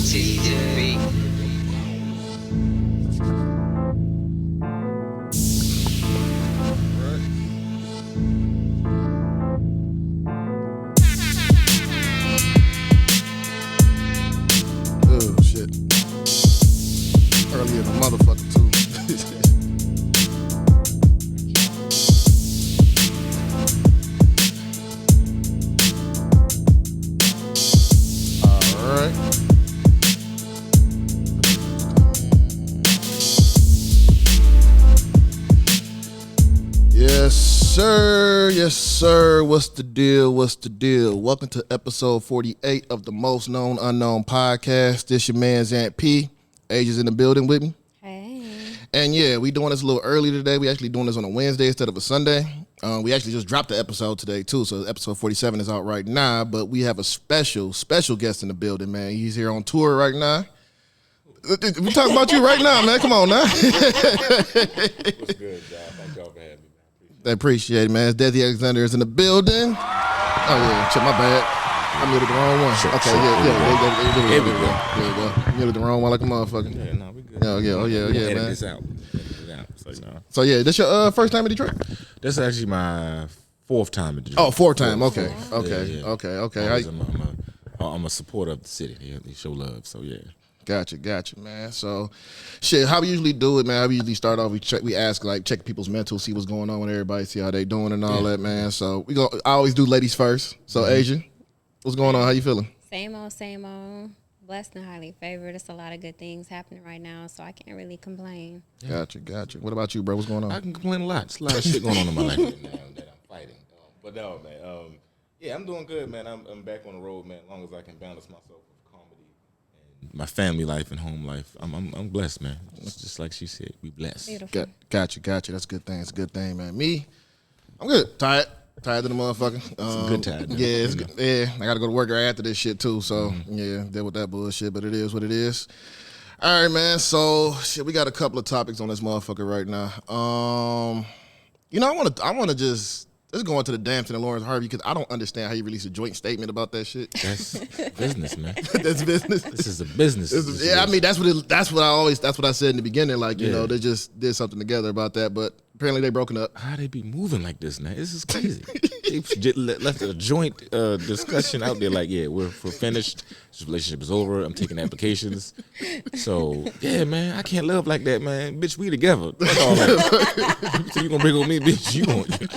TV. Oh shit. Earlier the motherfucker too. Alright. Yes, sir. Yes, sir. What's the deal? What's the deal? Welcome to episode 48 of the Most Known Unknown podcast. This your man's Aunt P. Age is in the building with me. Hey. And yeah, we doing this a little early today. We actually doing this on a Wednesday instead of a Sunday. We actually just dropped the episode today too, so episode 47 is out right now. But we have a special guest in the building, man. He's here on tour right now. We talking about you right now, man. Come on now. What's good, y'all? Thank y'all for having me, man. I appreciate it, man. Desi Alexander is in the building. Oh yeah, shit, my bad. I muted the wrong one. Sure, Okay, sure. yeah. Here we go. There you go. Muted the wrong one like a motherfucker. Yeah, no, we good. Oh yeah, Edit man. this out. Edit it out. So, you know. So yeah, this your first time in Detroit? This is actually my fourth time in Detroit. Oh, fourth time. Okay. Yeah. Okay. I'm a supporter of the city. They show love. So yeah. Gotcha, man. So, shit, how we usually do it, man? How we usually start off, we ask, like, check people's mental, see what's going on with everybody, see how they doing and all that, man. So, I always do ladies first. So, Asia, what's going on? How you feeling? Same old. Blessed and highly favored. It's a lot of good things happening right now, so I can't really complain. Yeah. Gotcha. What about you, bro? What's going on? I can complain a lot. There's a lot of shit going on in my life right now that I'm fighting. But no, man. Yeah, I'm doing good, man. I'm back on the road, man. As long as I can balance myself with comedy and my family life and home life, I'm blessed, man. It's just like she said, we blessed. Beautiful. Gotcha. That's a good thing. It's a good thing, man. Me, I'm good. Tired of the motherfucker. It's a good time. Yeah, it's good. Yeah, I got to go to work right after this shit too. So yeah, deal with that bullshit. But it is what it is. All right, man. So shit, we got a couple of topics on this motherfucker right now. I want to just let's go into the damn thing of Lawrence Harvey because I don't understand how you release a joint statement about that shit. That's business, man. That's business. This is a business. I mean that's what I said in the beginning. Like you know, they just did something together about that, but apparently they broken up. How they be moving like this now? This is crazy. They just left a joint discussion out there like, yeah, we're finished. This relationship is over. I'm taking applications. So, yeah, man, I can't love like that, man. Bitch, we together. Fuck all that. So you gonna break up with me, bitch,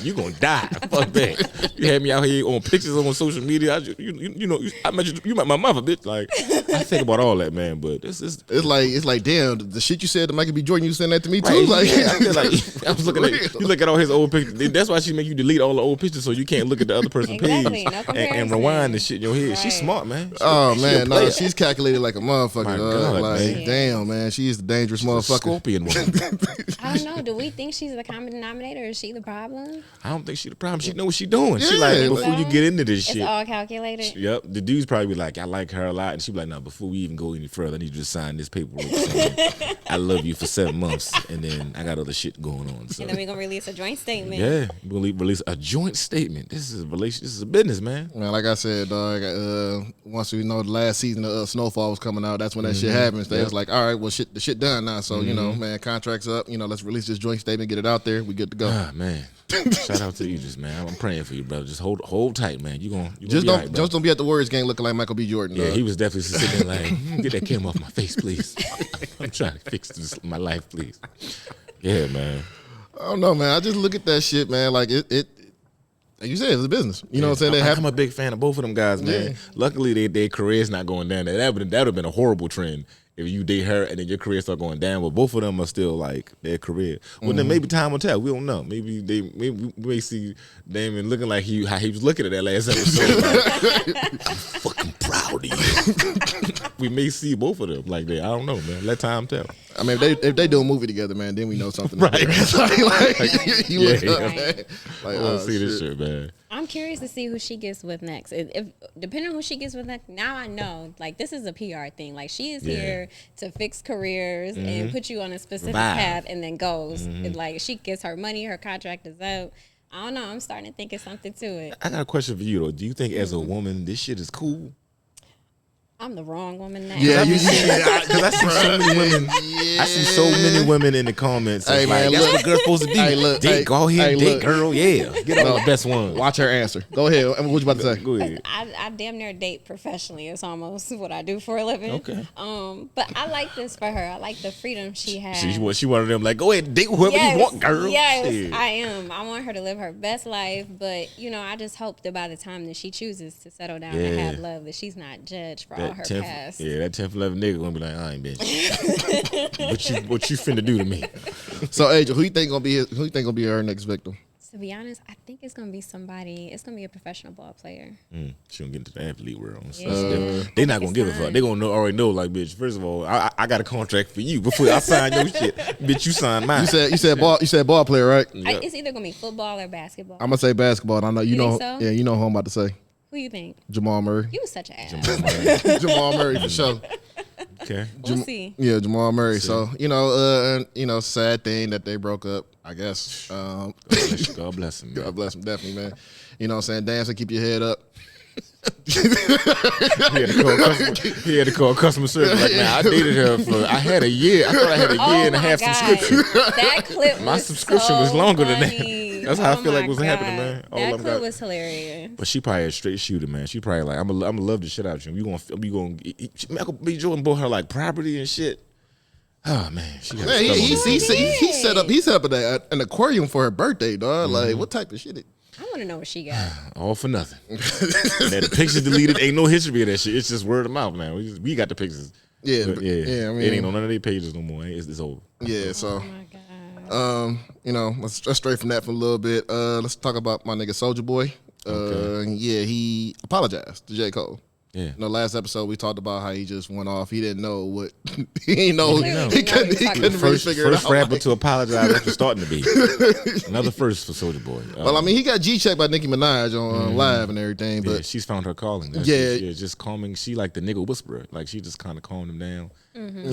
you gonna die. Fuck that. You had me out here on pictures on social media. I met you met my mother, bitch. Like, I think about all that, man, but it's like, damn, the shit you said to Michael B. Jordan, you saying that to me too? Right, Like, yeah, I feel like I was looking at you look at all his old pictures. That's why she make you delete all the old pictures so you can't look at the other person's Exactly, page no and rewind the shit in your head. Right. She's smart, man. She's calculated like a motherfucker. My God, like, man. damn, man, she's the dangerous motherfucker. Scorpion woman. I don't know. Do we think she's the common denominator? Is she the problem? I don't think she the problem. She know what she doing. She Yeah, like like- before you get into this It's shit. all calculated. Yep, the dudes probably be like, I like her a lot, and she be like, no, before we even go any further, I need you to sign this paperwork saying I love you for 7 months, and then I got other shit going on. So And then we're going to release a joint statement. yeah, we'll release a joint statement. This is a relation. This is a business, man. Man, like I said, dog. Once we know the last season of Snowfall was coming out, that's when that shit happens. They was like, all right, well, the shit done now. So you know, man, contracts up. You know, let's release this joint statement, get it out there. We good to go. Ah, man. Shout out to you, just man. I'm praying for you, brother. Just hold tight, man. You gonna Just be don't all right, bro. just don't be at the Warriors game looking like Michael B. Jordan. Yeah, dog. he was definitely sitting there like, get that camera off my face, please. I'm trying to fix my life, please. Yeah, man. I don't know, man. I just look at that shit, man. Like it like you said, it's a business. You know what I'm saying? I'm a big fan of both of them guys, man. Yeah. Luckily, their career's not going down. That would have been a horrible trend if you date her and then your career start going down. But both of them are still like their career. Well, then maybe time will tell. We don't know. Maybe we may see Damon looking like how he was looking at that last episode. Like, I'm fucking proud of you. We may see both of them like that. I don't know, man. Let time tell. I mean, if they do a movie together, man, then we know something. Right. like, you look Yeah. up, man. Like, I want to see this shit, man. I'm curious to see who she gets with next. If depending on who she gets with next, now I know like this is a PR thing. Like she is here to fix careers and put you on a specific path, and then goes. And, like she gets her money, her contract is up. I don't know. I'm starting to think it's something to it. I got a question for you though. Do you think as a woman this shit is cool? I'm the wrong woman now. Yeah, Because I see so many women. I see so many women in the comments. Hey, man, that's look. what girl's supposed to be. Hey, look. Date, go ahead, Hey, date, look. girl. Yeah, get all the best ones. Watch her answer. Go ahead. What you about to say? Go ahead. I damn near date professionally. It's almost what I do for a living. Okay. But I like this for her. I like the freedom she has. She one of them like, go ahead, date whoever you want, girl. Yes, Shit. I am. I want her to live her best life, but I just hope that by the time that she chooses to settle down and have love, that she's not judged for all her past. Yeah, that 10th, 11th nigga gonna be like, I ain't bitch. what you finna do to me? So, Angel, who you think gonna be her next victim? To be honest, I think it's gonna be somebody. It's gonna be a professional ball player. She gonna get into the athlete world. Yeah. They not gonna give a fuck. They gonna already know. Like, bitch. First of all, I got a contract for you before I sign your shit. Bitch, you sign mine. You said ball player, right? Yep. It's either gonna be football or basketball. I'm gonna say basketball. And I know you know. think so? Yeah, you know who I'm about to say. Who you think? Jamal Murray. You was such an ass. Jamal Murray for sure. Okay. We'll see. Yeah, Jamal Murray. So sad thing that they broke up. I guess. God bless him. Man. God bless him, definitely, man. You know what I'm saying? Dance and keep your head up. He had to call customer service. Like, man, I dated her I had a year. I thought I had a year and a half subscription. That clip My subscription was longer than that. That's how I feel like was happening, man. That clip was hilarious. But she probably a straight shooter, man. She probably like, I'm gonna love the shit out of you. Michael B. Jordan bought her like property and shit. Oh man, he set up an aquarium for her birthday, dog. Like, what type of shit? I want to know what she got. All for nothing. The pictures deleted. Ain't no history of that shit. It's just word of mouth now. We got the pictures. Yeah, but, yeah. I mean, it ain't on none of their pages no more. It's over. Yeah. So, Oh my god. let's stray from that for a little bit. Let's talk about my nigga Soulja Boy. Okay. Yeah, he apologized to J. Cole. Yeah. Last episode we talked about how he just went off. He didn't know what he didn't know. He couldn't really figure it out. First rapper to apologize after starting to be. Another first for Soulja Boy. Well, I mean, he got G-checked by Nicki Minaj on live and everything, but she's found her calling. Just calming. She like the nigga whisperer. Like she just kind of calmed him down.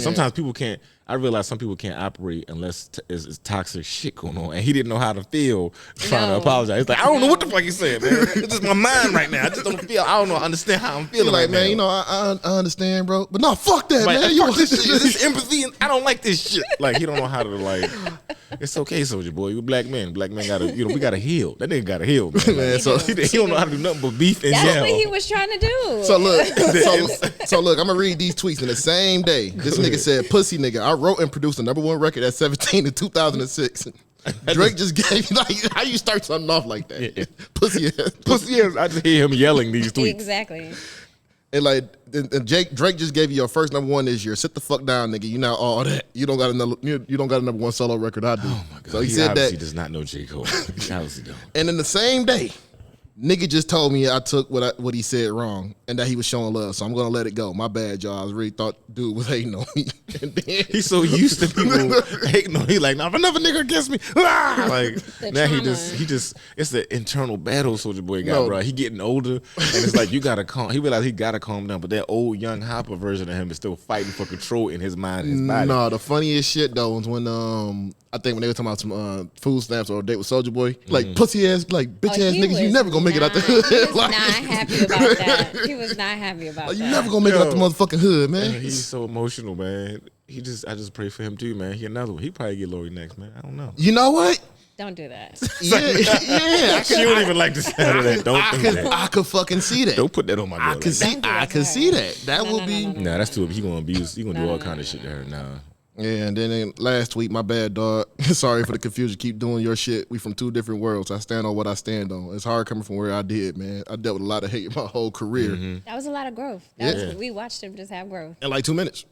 Sometimes people can't. I realize some people can't operate unless it's toxic shit going on, and he didn't know how to feel trying to apologize. He's like, I don't know what the fuck he said, man. It's just my mind right now. I just don't feel. I don't know. Understand how I'm feeling. Like, right man, now. I understand, bro, but no, fuck that, Like, man. fuck this shit. This empathy, and I don't like this shit. Like he don't know how to like. It's okay, Soulja Boy. We black men. Black men gotta, we gotta heal. That nigga gotta heal, man. Man, so he don't know how to do nothing but beef and That's yell. what he was trying to do. So look, I'm gonna read these tweets in the same day. This nigga said, "Pussy nigga, I wrote and produced the #1 record at 17 in 2006." Drake just gave like how you start something off like that? Yeah. Pussy ass. Pussy ass. I just hear him yelling these tweets. Exactly. And Drake just gave you your first #1 this year. Sit the fuck down, nigga. You not all that. You don't got a #1 solo record. I do. Oh my god. So he said that. He does not know J. Cole. He obviously don't. And in the same day, nigga just told me I took what he said wrong and that he was showing love. So I'm gonna let it go. My bad, y'all. I really thought dude was hating on me. And then, He's so used to people hating on him. He like, nah, if another nigga against me, like now he just it's the internal battle Soulja Boy got, bro. He getting older and it's like you gotta calm. He realized he gotta calm down, but that old young Hopper version of him is still fighting for control in his mind and his body. No, the funniest shit though was when I think when they were talking about some food stamps or a date with Soulja Boy, like pussy ass, like bitch ass niggas, you never gonna make it out the hood. He was Like, not happy about that. He was not happy about like, that. you never gonna make it out the motherfucking hood, man. He's so emotional, man. I just pray for him too, man. He another one. He probably get Lori next, man. I don't know. You know what? Don't do that. Yeah. She don't even like the sound of that. Don't do that. I could fucking see that. Don't put that on my girl. I could see that. That will be. Nah, that's too. He gonna abuse. He gonna do all kind of shit to her. Nah. Yeah, and then last week, my bad, dog. Sorry for the confusion. Keep doing your shit. We from two different worlds. I stand on what I stand on. It's hard coming from where I did, man. I dealt with a lot of hate my whole career. That was a lot of growth. We watched him just have growth. In like 2 minutes.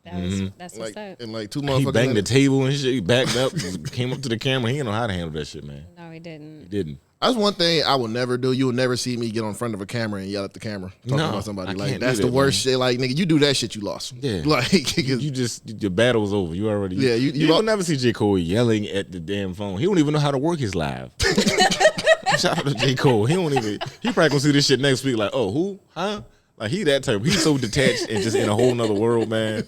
That's what's up. In like 2 He motherfucking banged the minutes. table and shit. He backed up, came up to the camera. He didn't know how to handle that shit, man. No, he didn't. He didn't. That's one thing I will never do. You will never see me get on front of a camera and yell at the camera talking No, about somebody. I Like can't do that's that, the worst man. shit. Like nigga, you do that shit, you lost. Yeah. Like You just your battle's over. You already. Yeah, you will never see J. Cole yelling at the damn phone. He don't even know how to work his live. Shout out to J. Cole. He probably gonna see this shit next week. Like, oh, who? Huh? Like he that type. He's so detached and just in a whole nother world, man.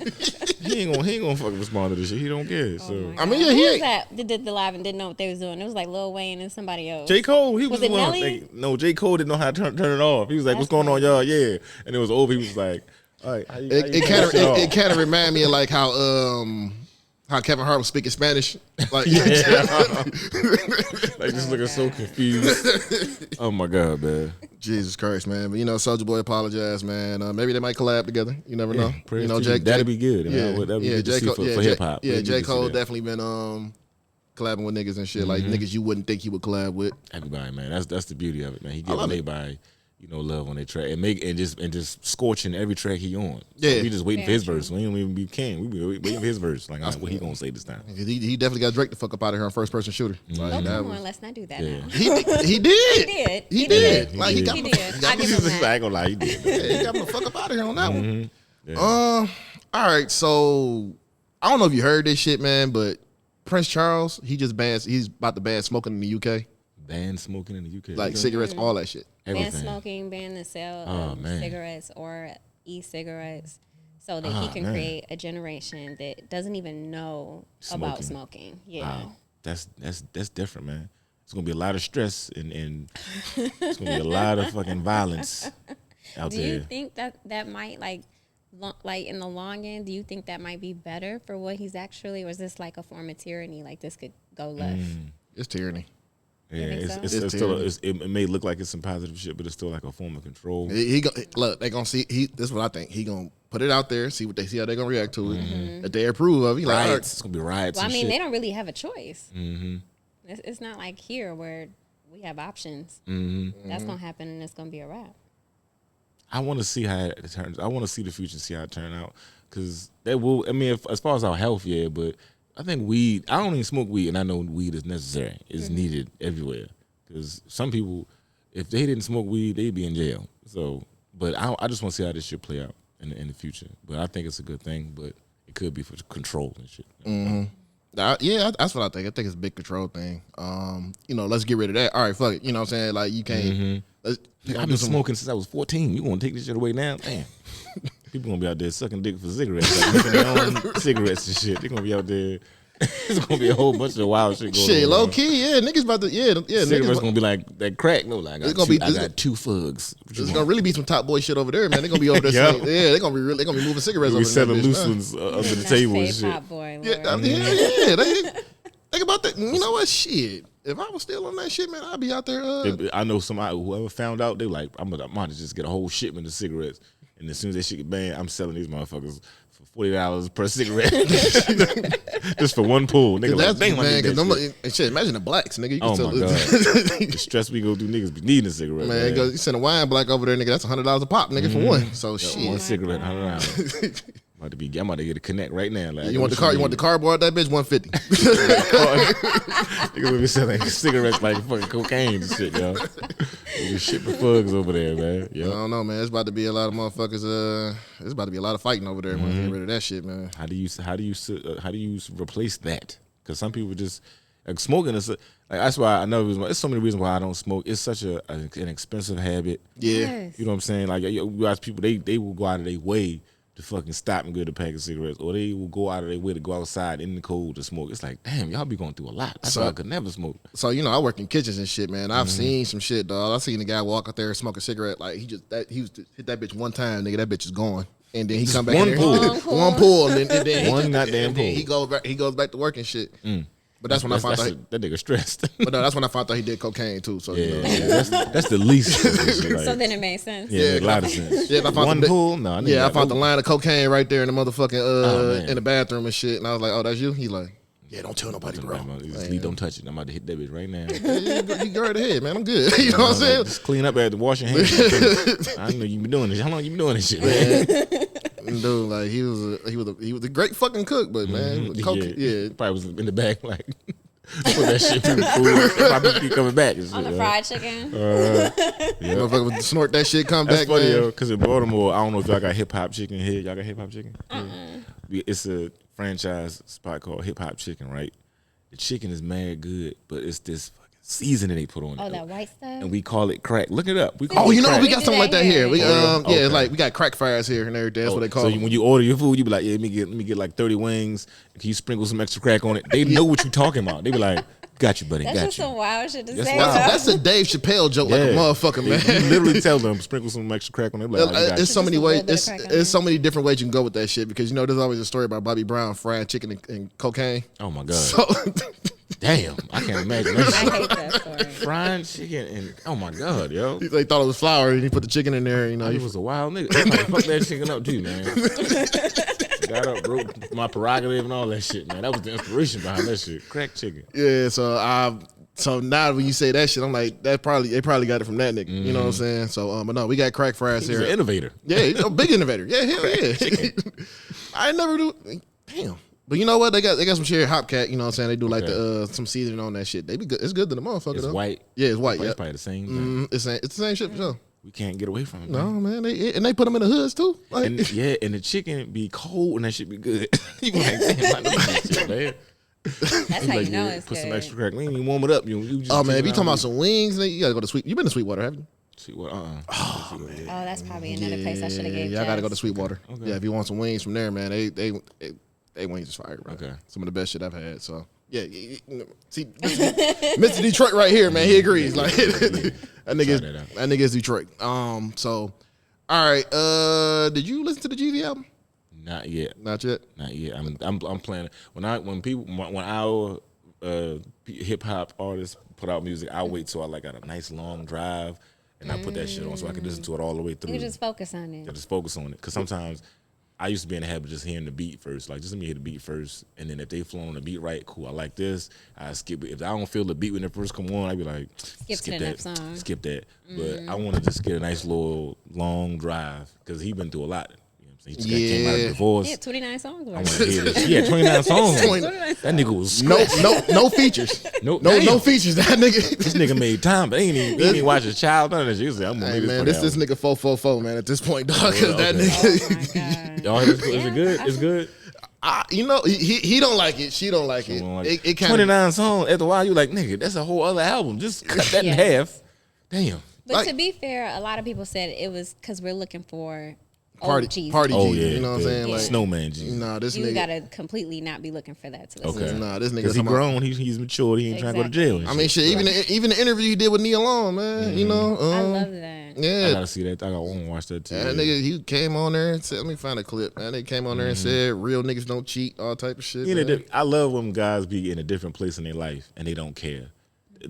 He ain't gonna fucking respond to this shit. He don't care. So I mean, yeah, Who he was ain't. that did the live and didn't know what they was doing? It was like Lil Wayne and somebody else. J. Cole, he was Was it the one. Nelly? No, J. Cole didn't know how to turn it off. He was like, That's "What's going on, crazy. y'all?" Yeah, and it was over. He was like, All right, how you It kind of remind me of like how Kevin Hart was speaking Spanish. Like, like just looking so confused. Oh my god, man. Jesus Christ, man. But Soulja Boy apologized, man. Maybe they might collab together. You never know. That'd be good. That'd be good to see for hip hop. Yeah, J. Cole definitely been collabing with niggas and shit. Like niggas you wouldn't think he would collab with. Everybody, man. That's the beauty of it, man. He giving everybody, love on their track and just scorching every track he on. So we just waiting for his verse. We don't even be king. We be waiting for his verse. Like, what he gonna say this time? He definitely got Drake the fuck up out of here on first person shooter. Like, come on, let's not do that now. He did. He did. Like he got did. I give him that. I ain't gonna lie, he did. He got him the fuck up out of here on that one. Yeah. All right, so I don't know if you heard this shit, man, but Prince Charles, he's about to ban smoking in the UK. Ban smoking in the UK? Like cigarettes, all that shit. Ban smoking, ban the sale of cigarettes or e-cigarettes so that he can create a generation that doesn't even know about smoking. Yeah. Wow. That's different, man. It's going to be a lot of stress and it's going to be a lot of fucking violence out there. Do you think that might like in the long end, do you think that might be better for what he's actually, or is this like a form of tyranny? Like this could go left? It's tyranny. Yeah, it's still. It may look like it's some positive shit, but it's still like a form of control. Look, they gonna see. This is what I think. He gonna put it out there, see how they gonna react to it. If they approve of it, riots. Like, it's gonna be riots. Well, I mean, shit. they don't really have a choice. It's not like here where we have options. That's gonna happen, and it's gonna be a wrap. I want to see how it turns. I want to see the future, see how it turn out, because they will. I mean, as far as our health, yeah, but I think weed. I don't even smoke weed, and I know weed is necessary. It's needed everywhere. Because some people, if they didn't smoke weed, they'd be in jail. So, but I just want to see how this shit play out in the future. But I think it's a good thing. But it could be for control and shit. Yeah, that's what I think. I think it's a big control thing. Let's get rid of that. All right, fuck it. You know what I'm saying? Like, you can't. I've been smoking since I was 14. You want to take this shit away now? Damn. People gonna be out there sucking dick for cigarettes, like making their own cigarettes and shit. They're gonna be out there. It's gonna be a whole bunch of wild shit going on. Shit, low key, yeah. Niggas about to, Cigarettes gonna be like that crack. No, like I got two fugs. There's gonna really be some top boy shit over there, man. They're gonna be over there. They're gonna be moving cigarettes over there. We selling loose ones under the table and shit. Top boy, Think about that. You know what? Shit. If I was still on that shit, man, I'd be out there. I know somebody, whoever found out, they like, I'm gonna just get a whole shipment of cigarettes. And as soon as that shit get banned, I'm selling these motherfuckers for $40 per cigarette. Just for one pull. Nigga, that's like, man, shit, imagine the blacks, nigga. You can my God. The stress we go through, niggas be needing a cigarette. Man, you send a wine black over there, nigga, that's $100 a pop, nigga, for one. So shit. One cigarette, $100. I'm about to get a connect right now. Like, you want the cardboard? That bitch $150. Niggas will be selling cigarettes like fucking cocaine and shit, yo. We be shipping thugs over there, man. Yo. I don't know, man. It's about to be a lot of motherfuckers. It's about to be a lot of fighting over there, man. Get rid of that shit, man. How do you replace that? Because some people just like smoking is like, that's why I know there's so many reasons why I don't smoke. It's such an expensive habit. Yeah, yes. You know what I'm saying? Like you watch people, they will go out of their way to fucking stop and get a pack of cigarettes, or they will go out of their way to go outside in the cold to smoke. It's like, damn, y'all be going through a lot. That's why I could never smoke. So I work in kitchens and shit, man. I've seen some shit, dog. I seen a guy walk out there and smoke a cigarette. Like he was hit that bitch one time, nigga. That bitch is gone, and then he come back one in pull, one pull, and then one goddamn pull. He goes back to work and shit. But that's when I found out that nigga stressed. But no, that's when I found out he did cocaine too. So that's the least. Like, so then it made sense. Yeah, it made a lot of sense. Yeah, I found I found the line of cocaine right there in the motherfucking in the bathroom and shit. And I was like, oh, that's you? He like, yeah, don't tell nobody, bro. Don't touch it. I'm about to hit that bitch right now. You go right ahead, man. I'm good. You know what I'm saying? Just clean up after washing hands. I know you been doing this. How long you been doing this shit, man? Dude, like he was a great fucking cook, but man, probably was in the back like put that shit through the food. Probably keep coming back on the fried chicken. Motherfucker would snort that shit, come That's back. Funny, man. Yo, because in Baltimore, I don't know if y'all got hip hop chicken here. Y'all got hip hop chicken? It's a franchise spot called Hip Hop Chicken, right? The chicken is mad good, but it's this fucking seasoning they put on it. Oh, that white stuff? And we call it crack. Look it up. We got something like that here. We like we got crack fries here and everything. That's what they call it. So when you order your food, you be like, yeah, let me get like 30 wings. Can you sprinkle some extra crack on it? They know what you're talking about. They be like, Got you, buddy. That's Got just you. some wild shit to That's say. wild. That's a Dave Chappelle joke, like a motherfucker, man. You literally tell them sprinkle some extra crack on them. Like, It's so many ways. Just a little bit of crack on It's so many different ways you can go with that shit because there's always a story about Bobby Brown frying chicken and cocaine. Oh my god. So, Damn, I can't imagine that I shit. hate that story. Frying chicken and oh my god, yo. they thought it was flour and he put the chicken in there. He was a wild nigga. Everybody fucked that chicken up too, man. Got up, broke my prerogative and all that shit, man. That was the inspiration behind that shit. Crack chicken. Yeah. So now when you say that shit, I'm like, they probably got it from that nigga. You know what I'm saying? So, but no, we got crack fries He's here. an innovator. Yeah, he's a big innovator. Yeah, hell yeah. I never do. Damn. But you know what? They got some cherry hopcat. You know what I'm saying? They do like some seasoning on that shit. They be good. It's good to the motherfucker. It's though. white. Yeah, it's white. It's Yeah, probably the same thing. it's the same shit for sure. We can't get away from it. No Man. man, they put them in the hoods too. Like, And the chicken be cold and that shit be good. You be like, damn, I know that shit, man. That's how you know it's Put good. some extra crack. We ain't even warm it up. You just oh man, take if it you out talking about and- some wings, then you gotta go to Sweet. You been to Sweetwater, haven't you? Sweetwater, Oh, that's probably another place I should have gave. Yeah, I gotta go to Jess. Sweetwater. Okay. Yeah, if you want some wings from there, man, they wings is fire, bro. Okay. Some of the best shit I've had. So yeah, see, Mr. Detroit right here, man. He agrees. Like that nigga is Detroit. So all right. Did you listen to the Jeezy album? Not yet. Not yet. Not yet. I'm playing when our hip hop artists put out music, I wait till I got a nice long drive and I put that shit on so I can listen to it all the way through. You just focus on it. Yeah, just focus on it. Because sometimes I used to be in the habit of just hearing the beat first. Like, just let me hear the beat first. And then if they flow on the beat right, cool, I like this. I skip it. If I don't feel the beat when it first come on, I be like, Skip to the that. next song. Skip that. But I want to just get a nice little long drive because he been through a lot. You know what I'm saying? He just came out of divorce. Yeah, 29 songs. I want to hear this. Yeah, 29 songs. That nigga was No features. No features. That nigga. This nigga made time, but he ain't even watch his child. None of that shit. He was like, I'm gonna Hey make man, this this nigga 444 man. At this point, dog, because that okay. nigga. Oh my god. Y'all, is it good? It's good. He don't like it. She don't like it. It kind 29 songs. After a while, you like, nigga, that's a whole other album. Just cut that in half. Damn. But to be fair, a lot of people said it was because we're looking for party Jeezy. Oh Jeezy, yeah, you know what I'm saying? Like, Snowman G. nah, this You nigga. gotta completely not be looking for that to listen Okay. to. Nah, this nigga. Because he talking about- grown, he's matured. He ain't trying to go to jail. And I mean, shit. Even the interview he did with Neil Long, man. You know. I love that. Yeah. I gotta see that. I want to watch that too. That nigga, he came on there and said, let me find a clip. That nigga came on there and said, real niggas don't cheat, all type of shit. Man. I love when guys be in a different place in their life and they don't care.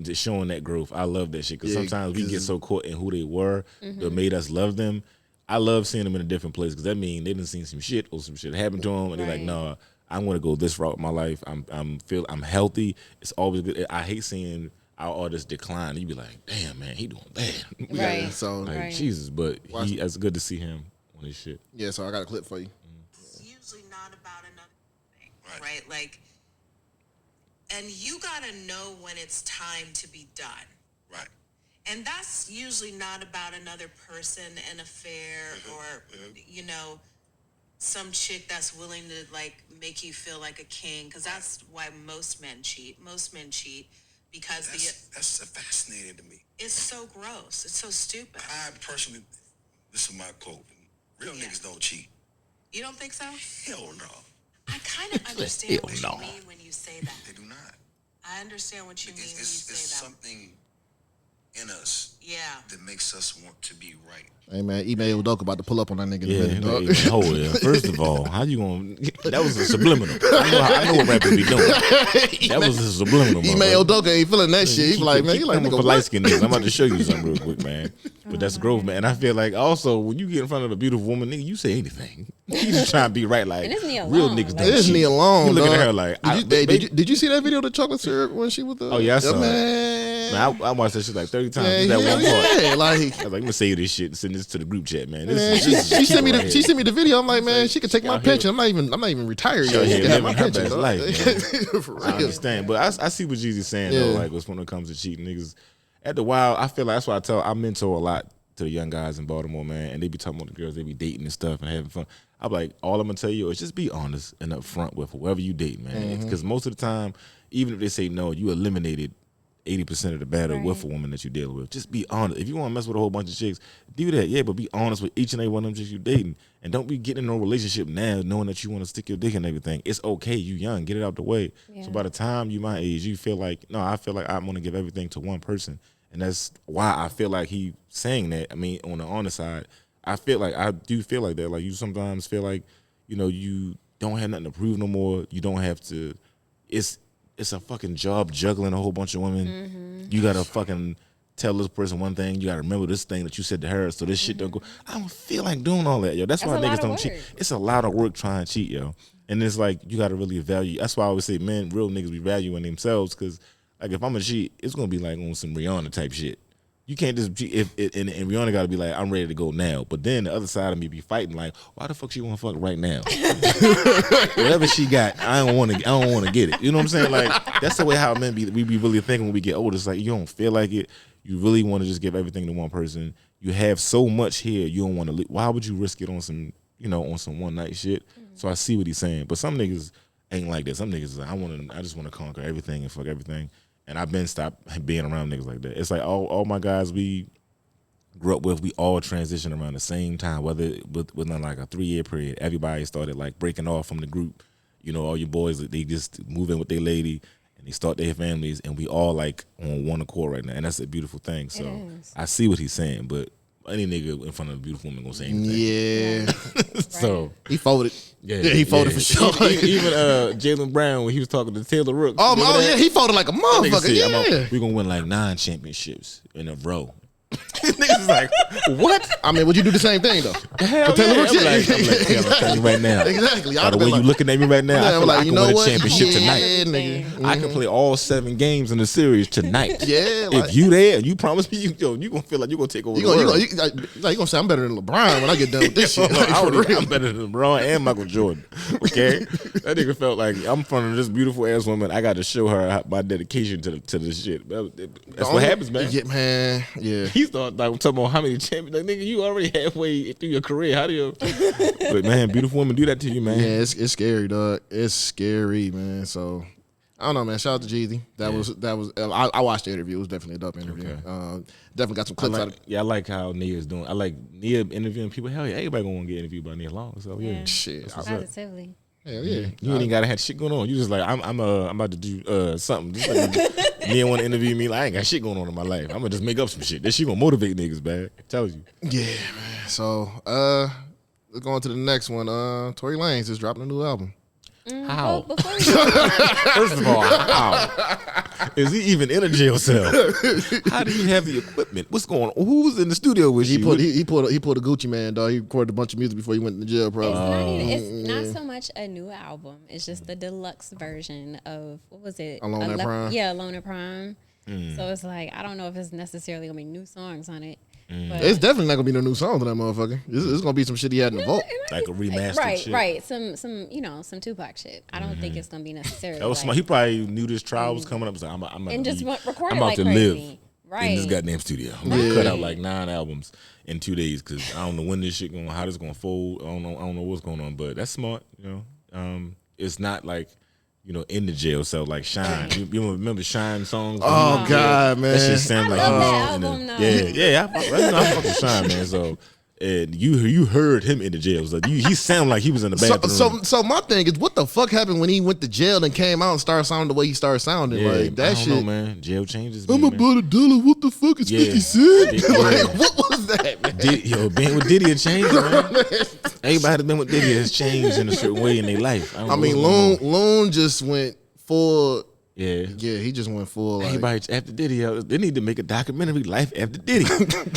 Just showing that growth. I love that shit because sometimes we get so caught in who they were that made us love them. I love seeing them in a different place because that means they done seen some shit or some shit happen to them and they're like, no, I want to go this route in my life. I'm healthy. It's always good. I hate seeing our artists decline. You be like, damn man, he doing bad. Right. So, Like Jesus, but it's good to see him on his shit. yeah, so I got a clip for you. It's usually not about another thing, right? Like, and you gotta know when it's time to be done. Right. And that's usually not about another person, an affair, or, some chick that's willing to, like, make you feel like a king. Because that's why most men cheat. Most men cheat because That's fascinating to me. it's so gross. It's so stupid. I personally, this is my quote, real niggas don't cheat. You don't think so? Hell no. I kind of understand what no. you mean when you say that. They do not. I understand what you mean when you It's say that. something in us Yeah. that makes us want to be right. Hey man, Email Udoka about to pull up on that nigga in a minute, dog. Yeah. First of all, how you gonna? That was a subliminal. I know what rappers be doing. That was a subliminal. Email Udoka ain't feeling that shit. He's like, man, you like nigga nigga for light what? skinned niggas. I'm about to show you something real quick, man. But that's growth, man. And I feel like also when you get in front of a beautiful woman, nigga, you say anything. You just trying to be right, like And it's Nia real Long, niggas. like- don't It is cheat. Nia Long, You looking at dog. her like, Did you see that video of the chocolate syrup when she was the? Oh, yeah, I saw it. Man. Man, I watched that shit like 30 times. Yeah, Just that one part. yeah, like. I was like, let me save this shit and send this to the group chat, man. This Man, is she sent me right the here. the video. I'm like, man, she could take my out here- pension. I'm not even retired Out yet. She here can have my living her pension. best dog. life, For I real. understand, but I see what Jeezy's saying though. Yeah. Like, when it comes to cheating, niggas at the wild, I feel like that's why I mentor a lot to the young guys in Baltimore, man, and they be talking about the girls they be dating and stuff and having fun. I'm like, all I'm gonna tell you is just be honest and upfront with whoever you date, man, because most of the time, even if they say no, you eliminated 80% of the battle with a woman that you're dealing with. Just be honest. If you want to mess with a whole bunch of chicks, do that. Yeah, but be honest with each and every one of them chicks you dating. And don't be getting in a relationship now knowing that you want to stick your dick in everything. It's okay. You young. Get it out the way. Yeah. So by the time you my age, you feel like, no, I feel like I'm going to give everything to one person. And that's why I feel like he saying that. I mean, on the honest side, I do feel like that. Like you sometimes feel like, you don't have nothing to prove no more. You don't have to. It's a fucking job juggling a whole bunch of women. Mm-hmm. You gotta fucking tell this person one thing. You gotta remember this thing that you said to her, so this shit don't go. I don't feel like doing all that, yo. That's why niggas don't cheat. It's a lot of work trying to cheat, yo. And it's like you gotta really value. That's why I always say, man, real niggas be valuing themselves. Because like if I'm a cheat, it's gonna be like on some Rihanna type shit. You can't just cheat and Rihanna gotta be like, I'm ready to go now. But then the other side of me be fighting like, why the fuck she wanna fuck right now? Whatever she got, I don't wanna get it. You know what I'm saying? Like that's the way how men we be really thinking when we get older. It's like you don't feel like it. You really want to just give everything to one person. You have so much here, you don't want to. Why would you risk it on some, on some one night shit? Mm-hmm. So I see what he's saying. But some niggas ain't like that. Some niggas is like, I just want to conquer everything and fuck everything. And I've been stopped being around niggas like that. It's like all my guys we grew up with, we all transitioned around the same time, whether within like a 3-year period. Everybody started like breaking off from the group. All your boys, they just move in with their lady and they start their families, and we all like on one accord right now. And that's a beautiful thing. So I see what he's saying, but any nigga in front of a beautiful woman gonna say anything. Yeah. So he folded. Yeah, he folded for sure. Even Jaylen Brown when he was talking to Taylor Rooks. Oh yeah, he folded like a motherfucker. We're gonna win like 9 championships in a row. Niggas like, what? I mean, would you do the same thing though? Hell Taylor Rooks, I'm like, I'm right now. Exactly. By the way you looking at me right now, I feel like I can win a championship tonight. Nigga. Mm-hmm. I can play all 7 games in the series tonight. Yeah. If you there, you promise me, you gonna feel like you gonna take over the world. You gonna say I'm better than LeBron when I get done with this shit. I'm better than LeBron and Michael Jordan. Okay, that nigga felt like I'm in front of this beautiful ass woman. I got to show her my dedication to this shit. That's what happens, man. Yeah, man. Yeah. He thought like talking about how many champions. Like, nigga, you already halfway through your career. How do you? But man, beautiful women do that to you, man. Yeah, it's scary, dog. It's scary, man. So I don't know, man. Shout out to Jeezy. That was. I watched the interview. It was definitely a dope interview. Okay. Definitely got some clips out of it. Yeah, I like how Nia's doing. I like Nia interviewing people. Hell yeah, everybody gonna want to get interviewed by Nia Long. So yeah, shit. Positively. Hell yeah. You ain't gotta have shit going on. You just like I'm about to do something. Just like Nia want to interview me. Like I ain't got shit going on in my life. I'm gonna just make up some shit. That shit gonna motivate niggas, man. I tell you. Yeah, man. So let's go on to the next one. Tory Lanez just dropping a new album. How? Well, first of all, how is he even in a jail cell? How do you have the equipment? What's going on? Who's in the studio with you? He pulled a Gucci Man, dog. He recorded a bunch of music before he went to jail, probably. It's not so much a new album. It's just the deluxe version of what was it? Alone at Prime. Yeah, Alone at Prime. So it's like I don't know if it's necessarily gonna be new songs on it. It's definitely not gonna be no new songs on that motherfucker. It's gonna be some shit he had in the vault, like a remastered shit. Right. Some Tupac shit. I don't think it's gonna be necessarily. That was smart. He probably knew this trial was coming up. So I'm about to live right. in this goddamn studio. I'm gonna cut out like 9 albums in 2 days because I don't know when this shit going, how this gonna fold. I don't know what's going on. But that's smart. It's not like. In the jail cell like Shine. You remember Shine songs? Oh God, man! That shit sound like that album, I fucking Shine, man. So and you heard him in the jail. So he sounded like he was in the bathroom. So my thing is, what the fuck happened when he went to jail and came out and started sounding the way he started sounding? Yeah, like that I don't shit, know, man. Jail changes. I'm about a dollar. What the fuck is 50 Cent? Like, what was that, man? Being with Diddy has changed, man. Everybody that's been with Diddy has changed in a certain way in their life. I mean, Loon just went full. Yeah, he just went full. Everybody after Diddy, they need to make a documentary, Life After Diddy.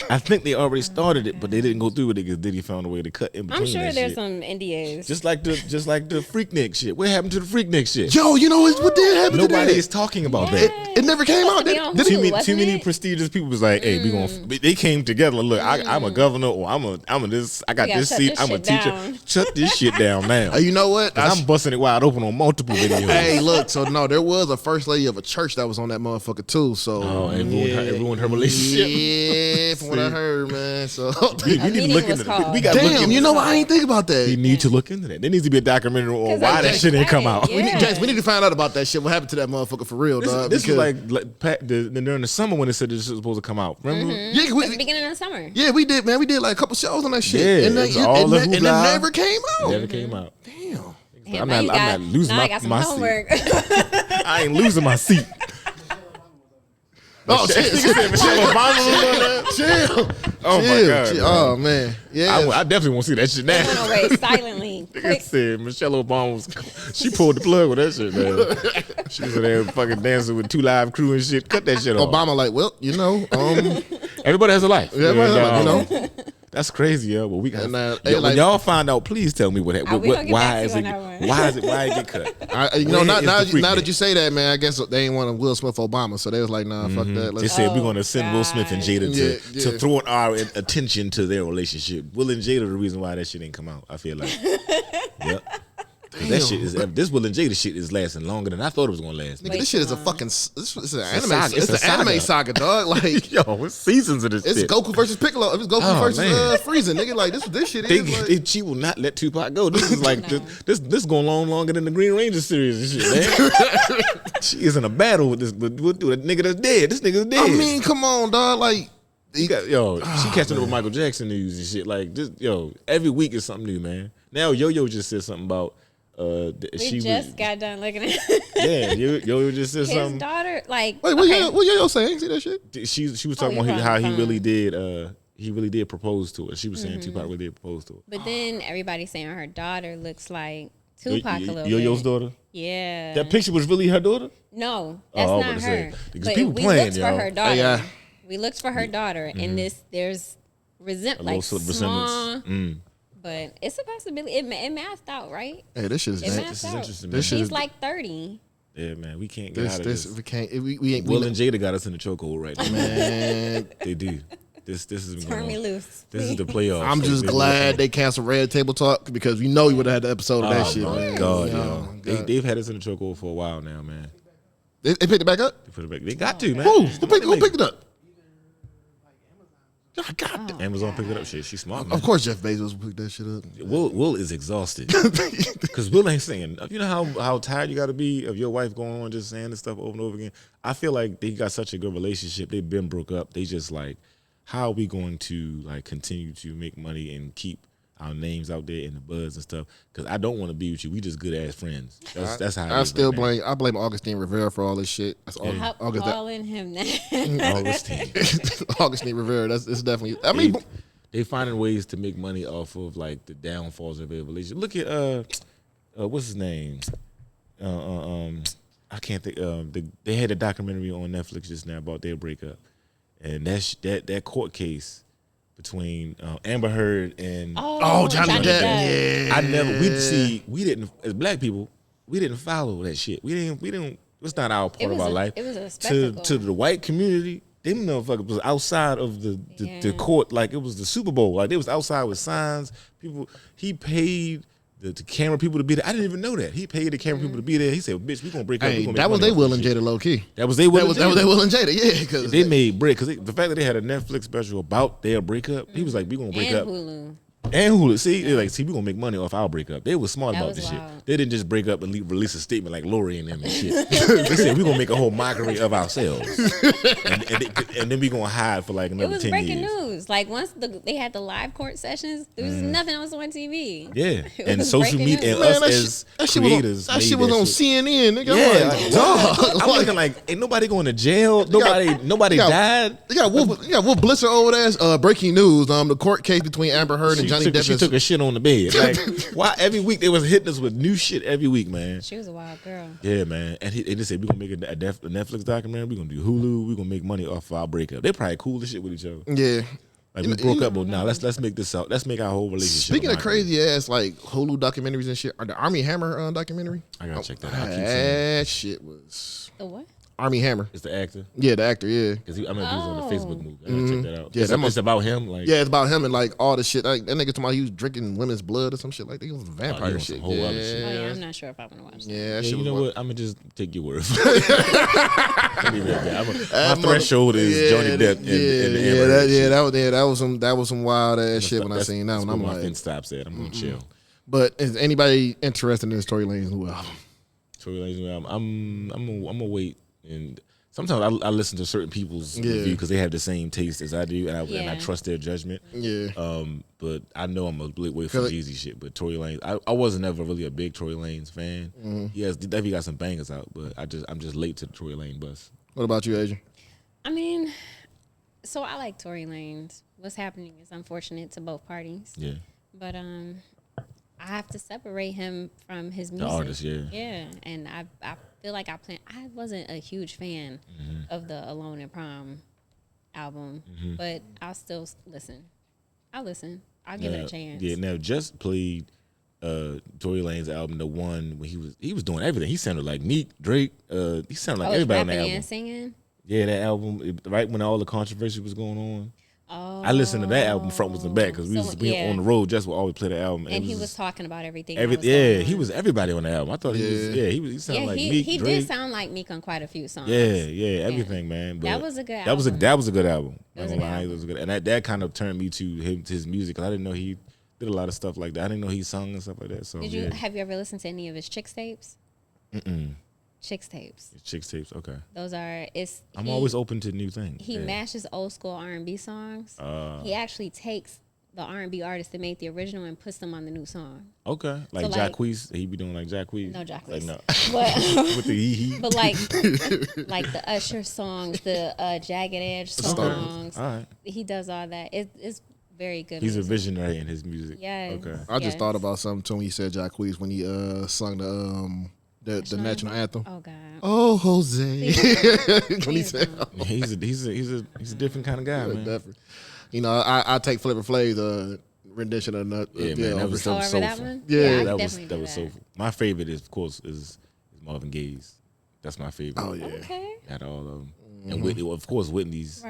I think they already started it, but they didn't go through with it because Diddy found a way to cut in between. I'm sure that there's shit. some NDAs. Just like the Freaknik shit. What happened to the Freaknik shit? Yo, you know what did happen? Nobody is talking about that. It never came out. Too many prestigious people was like, hey, they came together. Look, I'm a governor, or I'm a this. I got this seat. I'm a teacher. Shut this shit down now. You know what? I'm busting it wide open on multiple videos. Hey, look. So no, there was a first lady of a church that was on that motherfucker too. So and ruined her relationship. Yeah, from what I heard, man. So we need to look into that. We got damn, you know what? I ain't think about that. We need to look into that. There needs to be a documentary on why that shit didn't come out. We need to find out about that shit. What happened to that motherfucker for real, dog? This was during the summer when it said this was supposed to come out. Remember? Yeah, At the beginning of the summer. Yeah, we did, man. We did like a couple shows on that shit. Yeah, and it never came out. It never came out. Damn. Damn, I'm not losing my homework. seat. I ain't losing my seat. Oh, Michelle Obama. Chill. Oh my God. Oh man. Yeah. I definitely want to see that shit now. It went away silently. Quick. Said Michelle Obama she pulled the plug with that shit, man. She was in there fucking dancing with 2 Live Crew and shit. Cut that shit off. Obama like, well, everybody has a life. Yeah, everybody has a life, That's crazy, yo. But we got when when y'all find out, please tell me why is it get cut? Now that you say that, man, I guess they ain't want Will Smith Obama, so they was like, nah, fuck that. They said we're gonna send Will Smith and Jada to throw our attention to their relationship. Will and Jada the reason why that shit ain't come out. I feel like, yep. That shit is this Will and Jada shit is lasting longer than I thought it was gonna last. Nigga, this shit is a fucking it's an anime. It's an anime saga, dog. Like, yo, what seasons of this? It's shit? Goku versus Piccolo. It's Goku versus Frieza. Nigga, like this shit is. She will not let Tupac go. This is like this going on longer than the Green Ranger series and shit, man. She is in a battle with this with a nigga that's dead. This nigga's dead. I mean, come on, dog. Like. She catching up with Michael Jackson news and shit. Like, every week is something new, man. Now Yo-Yo just said something about we just got done looking at yeah, Yo-Yo just said something. His daughter, like, wait, what Yo-Yo saying? See that shit? She was talking about how he really did propose to her. She was saying Tupac really did propose to her. But then everybody's saying her daughter looks like Tupac a little bit. Yo-Yo's daughter? Yeah. That picture was really her daughter? No, that's not her. Because people playing, looked for her daughter. Yeah. We looked for her daughter, and there's small. But it's a possibility. It mathed out, right? Hey, this shit is interesting. Man. She's like 30. Yeah, man, we can't get out of this. We can't. We ain't. Will and Jada got us in the chokehold right now, man. They do. This is turn me loose. This is the playoffs. I'm just glad they canceled Red Table Talk because we know we would have had the episode of that shit. Oh man. my God, yo. They've had us in the chokehold for a while now, man. They picked it back up. They put it back. They got to, man. Who picked it up? God, Amazon picked it up. Shit, she's smart, man. Of course, Jeff Bezos picked that shit up. Will is exhausted because Will ain't saying. You know how tired you got to be of your wife going on just saying this stuff over and over again. I feel like they got such a good relationship. They've been broke up. They just like, how are we going to like continue to make money and keep our names out there in the buzz and stuff? Because I don't want to be with you. We just good ass friends. That's how I still blame. I blame Augustine Rivera for all this shit. That's all. Calling him that. Augustine Rivera. It's definitely. I mean, they finding ways to make money off of like the downfalls of their relationship. Look at what's his name? I can't think. They had a documentary on Netflix just now about their breakup, and that court case between Amber Heard and Johnny Depp. Yeah, we didn't as black people, we didn't follow that shit. We didn't. It's not our part of our life. It was a spectacle. To the white community, them motherfuckers was outside of the court like it was the Super Bowl. Like they was outside with signs. He paid the camera people to be there. I didn't even know that. He paid the camera people to be there. He said, "Bitch, we gonna break up." That was they Will and Jada low key. That was they Will and Jada. That was they Will and Jada. Yeah, because they made break. Because the fact that they had a Netflix special about their breakup, he was like, "We gonna break up." And Hulu. See, they're like, we gonna make money off our breakup. They were smart about this shit. They didn't just break up and release a statement like Lori and them and shit. They said we gonna make a whole mockery of ourselves, and then we gonna hide for like another 10 years. It was breaking news. Like once they had the live court sessions, there was nothing else on TV. Yeah, and social media and us as creators. That shit was on CNN. Nigga. Yeah, like, dog. I'm looking like ain't nobody going to jail. Nobody died. You got Wolf Blitzer old ass breaking news. The court case between Amber Heard and Johnny Depp. She took a shit on the bed. Like, why every week they was hitting us with new shit every week, man. She was a wild girl. Yeah, man. And they said, we're going to make a Netflix documentary. We're going to do Hulu. We're going to make money off of our breakup. They probably cool as shit with each other. Yeah. Like, we broke up, but now let's make this out. Let's make our whole relationship. Speaking of crazy ass, like, Hulu documentaries and shit, the Army Hammer documentary? I got to check that out. That shit was... The what? Army Hammer. It's the actor. Yeah, the actor. Yeah. Because I remember he was on the Facebook movie. I gotta check that out. Yeah, It's about him. Like, yeah, it's about him and like all the shit. Like that nigga talking about he was drinking women's blood or some shit like that. He was a vampire on shit. some whole other shit. Oh yeah, I'm not sure if I want to watch that. Yeah, that yeah, shit you know was what? I'm gonna just take your word for it. My threshold is Johnny Depp. That was some wild ass shit when I seen that one. I'm my like, fence stops at. I'm gonna chill. but is anybody interested in this Tory Lanez new album? Tory Lanez new album. I'm gonna wait, and sometimes I listen to certain people's review because they have the same taste as I do, and I trust their judgment. Yeah. But I know I'm a wait for Jeezy shit. But Tory Lanez, I wasn't ever really a big Tory Lanez fan. He definitely got some bangers out, but I'm just late to the Tory Lanez bus. What about you, Adrian? I mean, so I like Tory Lanez. What's happening is unfortunate to both parties. Yeah. But I have to separate him from his music. The artist, yeah. Yeah, and I feel like I wasn't a huge fan of the Alone in Prom album, but I'll still listen. I'll listen. I'll give it a chance. Yeah, now just played Tory Lanez album, the one when he was doing everything. He sounded like Meek, Drake. He sounded like everybody on the album. And singing. Yeah, that album, right when all the controversy was going on. Oh. I listened to that album front and back because we on the road. Just would always play the album, and he was talking about everything. He was everybody on the album. I thought he was. Yeah, he sounded like Meek. He Drake. did sound like Meek on quite a few songs. Yeah, everything, man. But that was a good album. That was a good album. It was good, and that kind of turned me to his music. Cause I didn't know he did a lot of stuff like that. I didn't know he sung and stuff like that. So have you ever listened to any of his Chicks tapes? Chicks tapes. Chicks tapes. Okay. Those are. I'm always open to new things. He mashes old school R&B songs. He actually takes the R&B artists that made the original and puts them on the new song. Okay, like so Jacquees. He be doing like Jacquees. No Jacquees. Like, no. But with the hee. But like the Usher songs, the Jagged Edge songs. All right. He does all that. It's very good. He's music. a visionary in his music. Yeah. Okay. I just thought about something too when you said Jacquees when he sung the national anthem. Oh God. Oh Jose. When he said, he's a different kind of guy, man. Definitely. You know, I take Flavor Flav's rendition of that. Yeah, man, that was so soulful. That one? Yeah, that was soulful. My favorite is, of course, is Marvin Gaye's. That's my favorite. Oh yeah. Okay. Out of all of them. And Whitney, of course, Whitney's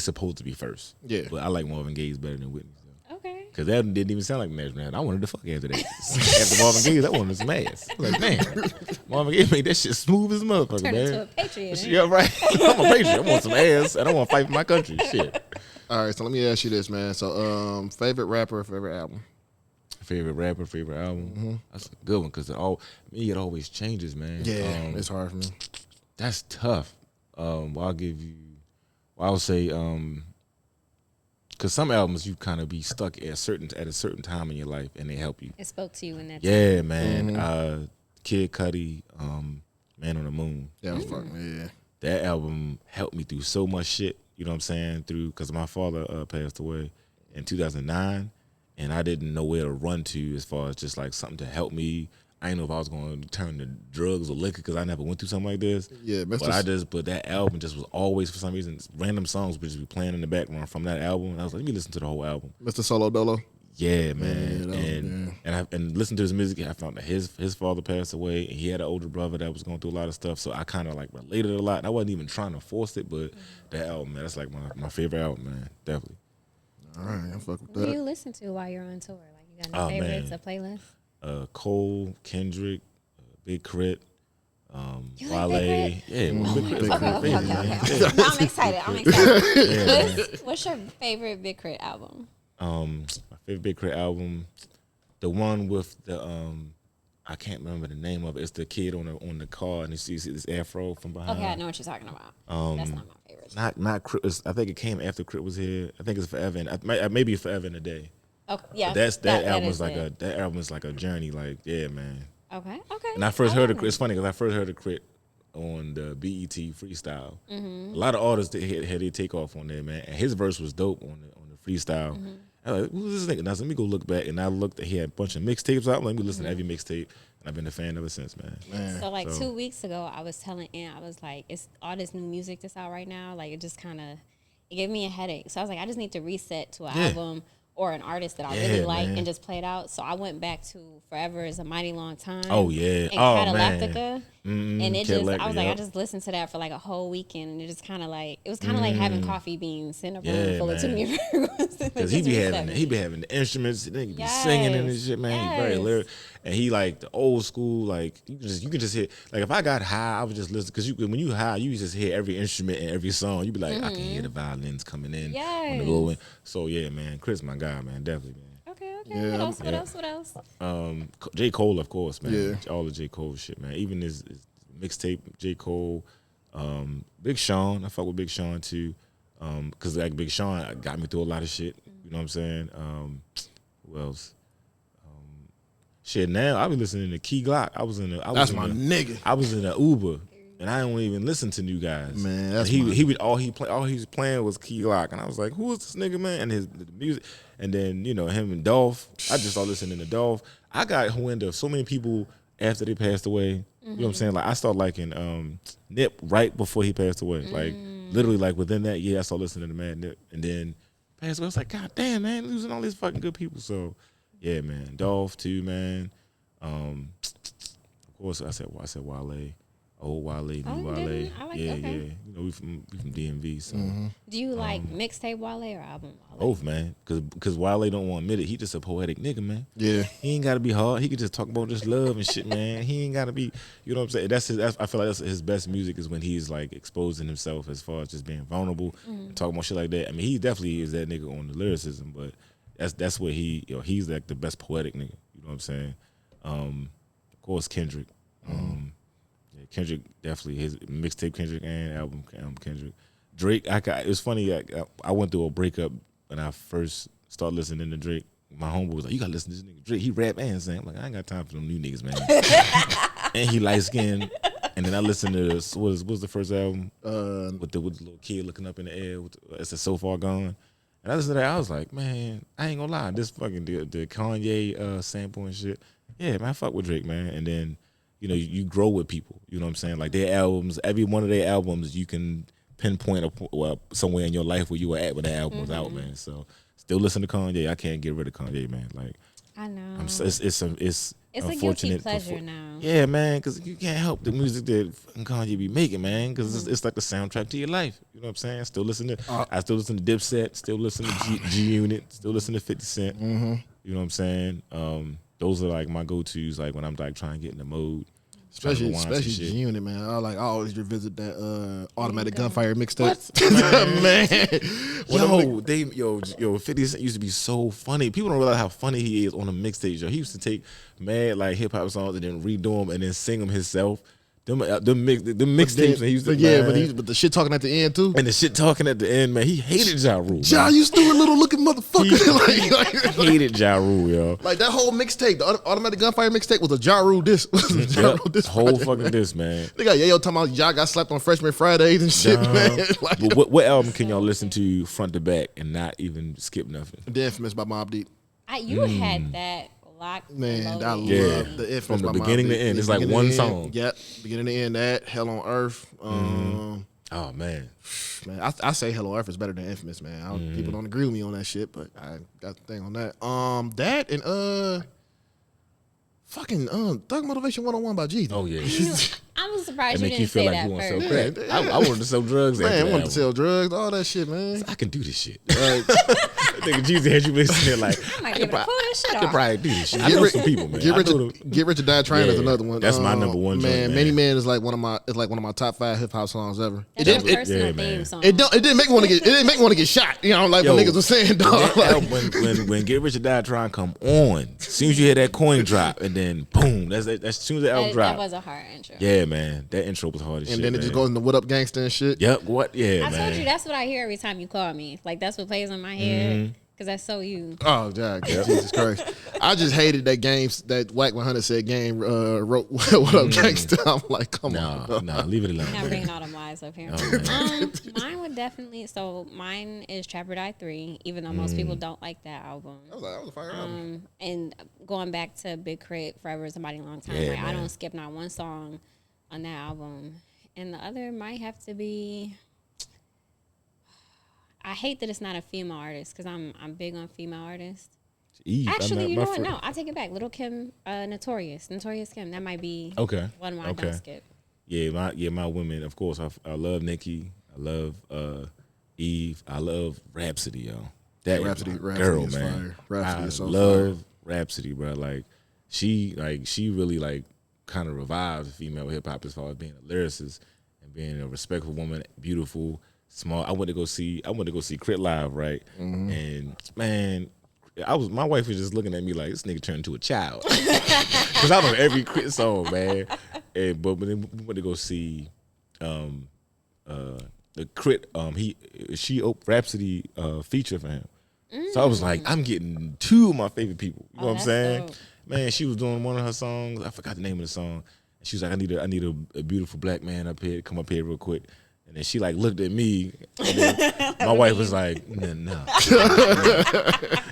supposed to be first. Yeah. But I like Marvin Gaye's better than Whitney's. Okay. Because that didn't even sound like national anthem. I wanted to fuck after that. After Marvin Gaye, I wanted some ass. I was like, man, Marvin Gaye made that shit smooth as a motherfucker, Turn man. into a patriot. Yeah, right. I'm a patriot. I want some ass, and I want to fight for my country. Shit. All right, so let me ask you this, man. So, favorite rapper, favorite album? Favorite rapper, favorite album? That's a good one because it always changes, man. Yeah, it's hard for me. That's tough. I'll say, because some albums you kind of be stuck at a certain time in your life, and they help you. It spoke to you in that. Yeah, time. Man. Kid Cudi, Man on the Moon. Yeah, yeah. That album helped me through so much shit. You know what I'm saying? Because my father passed away in 2009, and I didn't know where to run to as far as just like something to help me. I didn't know if I was going to turn to drugs or liquor because I never went through something like this. Yeah, but that album just was always, for some reason, random songs would just be playing in the background from that album. And I was like, let me listen to the whole album. Mr. Solo Dolo. Yeah, man. And listen to his music. I found that his father passed away, and he had an older brother that was going through a lot of stuff. So I kind of like related a lot. And I wasn't even trying to force it, but that album, man, that's like my favorite album, man. Definitely. All right, I fuck with that. What do you listen to while you're on tour? Like, you got any favorites, a playlist? Cole, Kendrick, Big Crit, You Wale. like Yeah, Big Crit. Okay. No, I'm excited. What's your favorite Big Crit album? My favorite Big Crit album, the one with the I can't remember the name of it. It's the kid on the car, and you see this afro from behind. Okay, I know what you're talking about. That's not my favorite. Not Crit. I think it came after Crit was here. I think it's Forever. Maybe Forever in a Day. Okay, yeah. That album is like a journey. Like, yeah, man. Okay. And I first heard it's funny because I first heard the Crit on the BET freestyle. A lot of artists had their take off on there, man. And his verse was dope on the freestyle. I was like, who's this nigga? Now let me go look back, and I looked. He had a bunch of mixtapes out. Let me listen to every mixtape, and I've been a fan ever since, man. So 2 weeks ago, I was telling Aunt, I was like, it's all this new music that's out right now. Like, it just kind of gave me a headache. So I was like, I just need to reset to an album or an artist that I really like and just play it out. So I went back to Forever is a Mighty Long Time. Oh, yeah. And Catalactica. And it Cadillac, just, I was like, I yep. just listened to that for like a whole weekend, and it just kind of like, it was kind of like having coffee beans in a room full of too many Because he be having the instruments, and he be singing and this shit, man. He very lyric, and he like the old school, like you can just hear. Like if I got high, I would just listen because when you high, you just hear every instrument and every song. You be like, I can hear the violins coming in on the low end. So yeah, man, Chris, my guy, man, definitely, man. Okay. Yeah, What else? J. Cole, of course, man. Yeah. All the J. Cole shit, man. Even his mixtape, J. Cole, Big Sean. I fuck with Big Sean too, because like Big Sean got me through a lot of shit. You know what I'm saying? Who else? Shit. Now I be listening to Key Glock. That's my nigga. I was in an Uber. And I don't even listen to new guys. Man, that's he would all he was playing was Key Glock, and I was like, who is this nigga, man? And the music, and then him and Dolph. I just started listening to Dolph. I got wind of so many people after they passed away. You know what I'm saying? Like I started liking Nip right before he passed away. Like literally, like within that year, I started listening to Mad Nip, and then passed away. I was like, God damn, man, losing all these fucking good people. So yeah, man, Dolph too, man. Of course, I said Wale. Old Wale, new Wale. Yeah. We from DMV, so. Do you like mixtape Wale or album Wale? Both, man. Because Wale don't want to admit it. He just a poetic nigga, man. Yeah. He ain't got to be hard. He could just talk about just love and shit, man. He ain't got to be, you know what I'm saying? I feel like that's his best music is when he's like exposing himself as far as just being vulnerable, and talking about shit like that. I mean, he definitely is that nigga on the lyricism, but that's where he's like the best poetic nigga. You know what I'm saying? Of course, Kendrick. Kendrick definitely his mixtape Kendrick and album Kendrick. Drake, it was funny. I went through a breakup when I first started listening to Drake. My homeboy was like, "You gotta listen to this nigga Drake. He rap and sing." I'm like, I ain't got time for them new niggas, man. And he light skinned. And then I listened to this. What was the first album with the little kid looking up in the air? It's a So Far Gone. And I listened to that. I was like, man, I ain't gonna lie. This fucking the Kanye sample and shit. Yeah, man, I fuck with Drake, man. And then. You grow with people. You know what I'm saying? Like their albums, every one of their albums, you can pinpoint somewhere in your life where you were at when that album was out, man. So still listen to Kanye. I can't get rid of Kanye, man. Like I know. It's a guilty pleasure now. Yeah, man, because you can't help the music that Kanye be making, man. Because it's like the soundtrack to your life. You know what I'm saying? I still listen to Dipset. Still listen to G Unit. Still listen to 50 Cent. You know what I'm saying? Those are like my go-tos, like when I'm like trying to get in the mode. Especially G-Unit, man. I always revisit that automatic gunfire mixtape. Man. Yo, 50 Cent used to be so funny. People don't realize how funny he is on the mixtape, yo. He used to take mad like hip hop songs and then redo them and then sing them himself. Them mixtapes that he used to but the shit talking at the end too. And the shit talking at the end, man. He hated Ja Rule. Ja, you stupid little looking motherfucker. He hated Ja Rule, yo. Like that whole mixtape, the automatic gunfire mixtape was a Ja Rule diss. Whole fucking diss, man. They got Yayo talking about Ja got slapped on Freshman Fridays and shit, man. Like, what album can y'all listen to front to back and not even skip nothing? The Infamous by Mobb Deep. You had that. Man, I love the Infamous from the by beginning Mobb to Deep. end. It's like one song. Yep, beginning to end. That Hell on Earth. Oh man, I say Hell on Earth is better than Infamous, man. People don't agree with me on that shit, but I got the thing on that. That and fucking Thug Motivation 101 by G. Oh yeah. I was surprised you make didn't you feel say like that you want to first. sell crack. I wanted to sell drugs. Man, I wanted to sell drugs, all that shit, man. I can do this shit. Nigga, Jesus had you listening like I might be able to pull this shit I could off. probably do this shit. I know some people, man. Get Rich or Die Trying is another one. That's my number one. Man, joint, Many Man is like one of my top 5 hip hop songs ever. That's your personal theme song. It didn't make me want to get shot. You know, like what niggas was saying, dog. When Get Rich or Die Trying come on, as soon as you hear that coin drop, and then boom, that's as soon as the album drop. That was a hard intro. Yeah, man, that intro was hard as shit. And then it just goes into What Up Gangsta and shit. Yep, what? Yeah, I man. told you that's what I hear every time you call me. Like that's what plays in my head. Because that's so you. Oh, God. Jesus Christ. I just hated that Whack 100 said Game wrote What Up Gangsta. I'm like, come on. Nah, leave it alone. Not bringing all them lies up here. Mine would definitely, mine is Trap or Die 3, even though most people don't like that album. That was a fire album. And going back to Big Crit, Forever is a Mighty Long Time. Yeah, I don't skip not one song on that album. And the other might have to be... I hate that it's not a female artist because I'm big on female artists. Eve, actually, you know what? No, I take it back. Little Kim, Notorious Kim. That might be one where I don't skip. my women. Of course, I love Nicki. I love Eve. I love Rhapsody, yo. That Rhapsody, is my Rhapsody girl, is man. fire. Rhapsody I is so love fire. Rhapsody, bro. She really kind of revives female hip hop as far as being a lyricist and being a respectful woman, beautiful, small. I went to go see Crit live, right? And man, my wife was just looking at me like this nigga turned into a child because I know every Crit song, man. But when we went to go see the Crit, she opened Rhapsody feature for him. So I was like, I'm getting two of my favorite people. You know what I'm that's saying? dope. Man, she was doing one of her songs. I forgot the name of the song. And she was like, I need a beautiful black man up here. Come up here real quick. And then she like looked at me. And then my wife was like, no.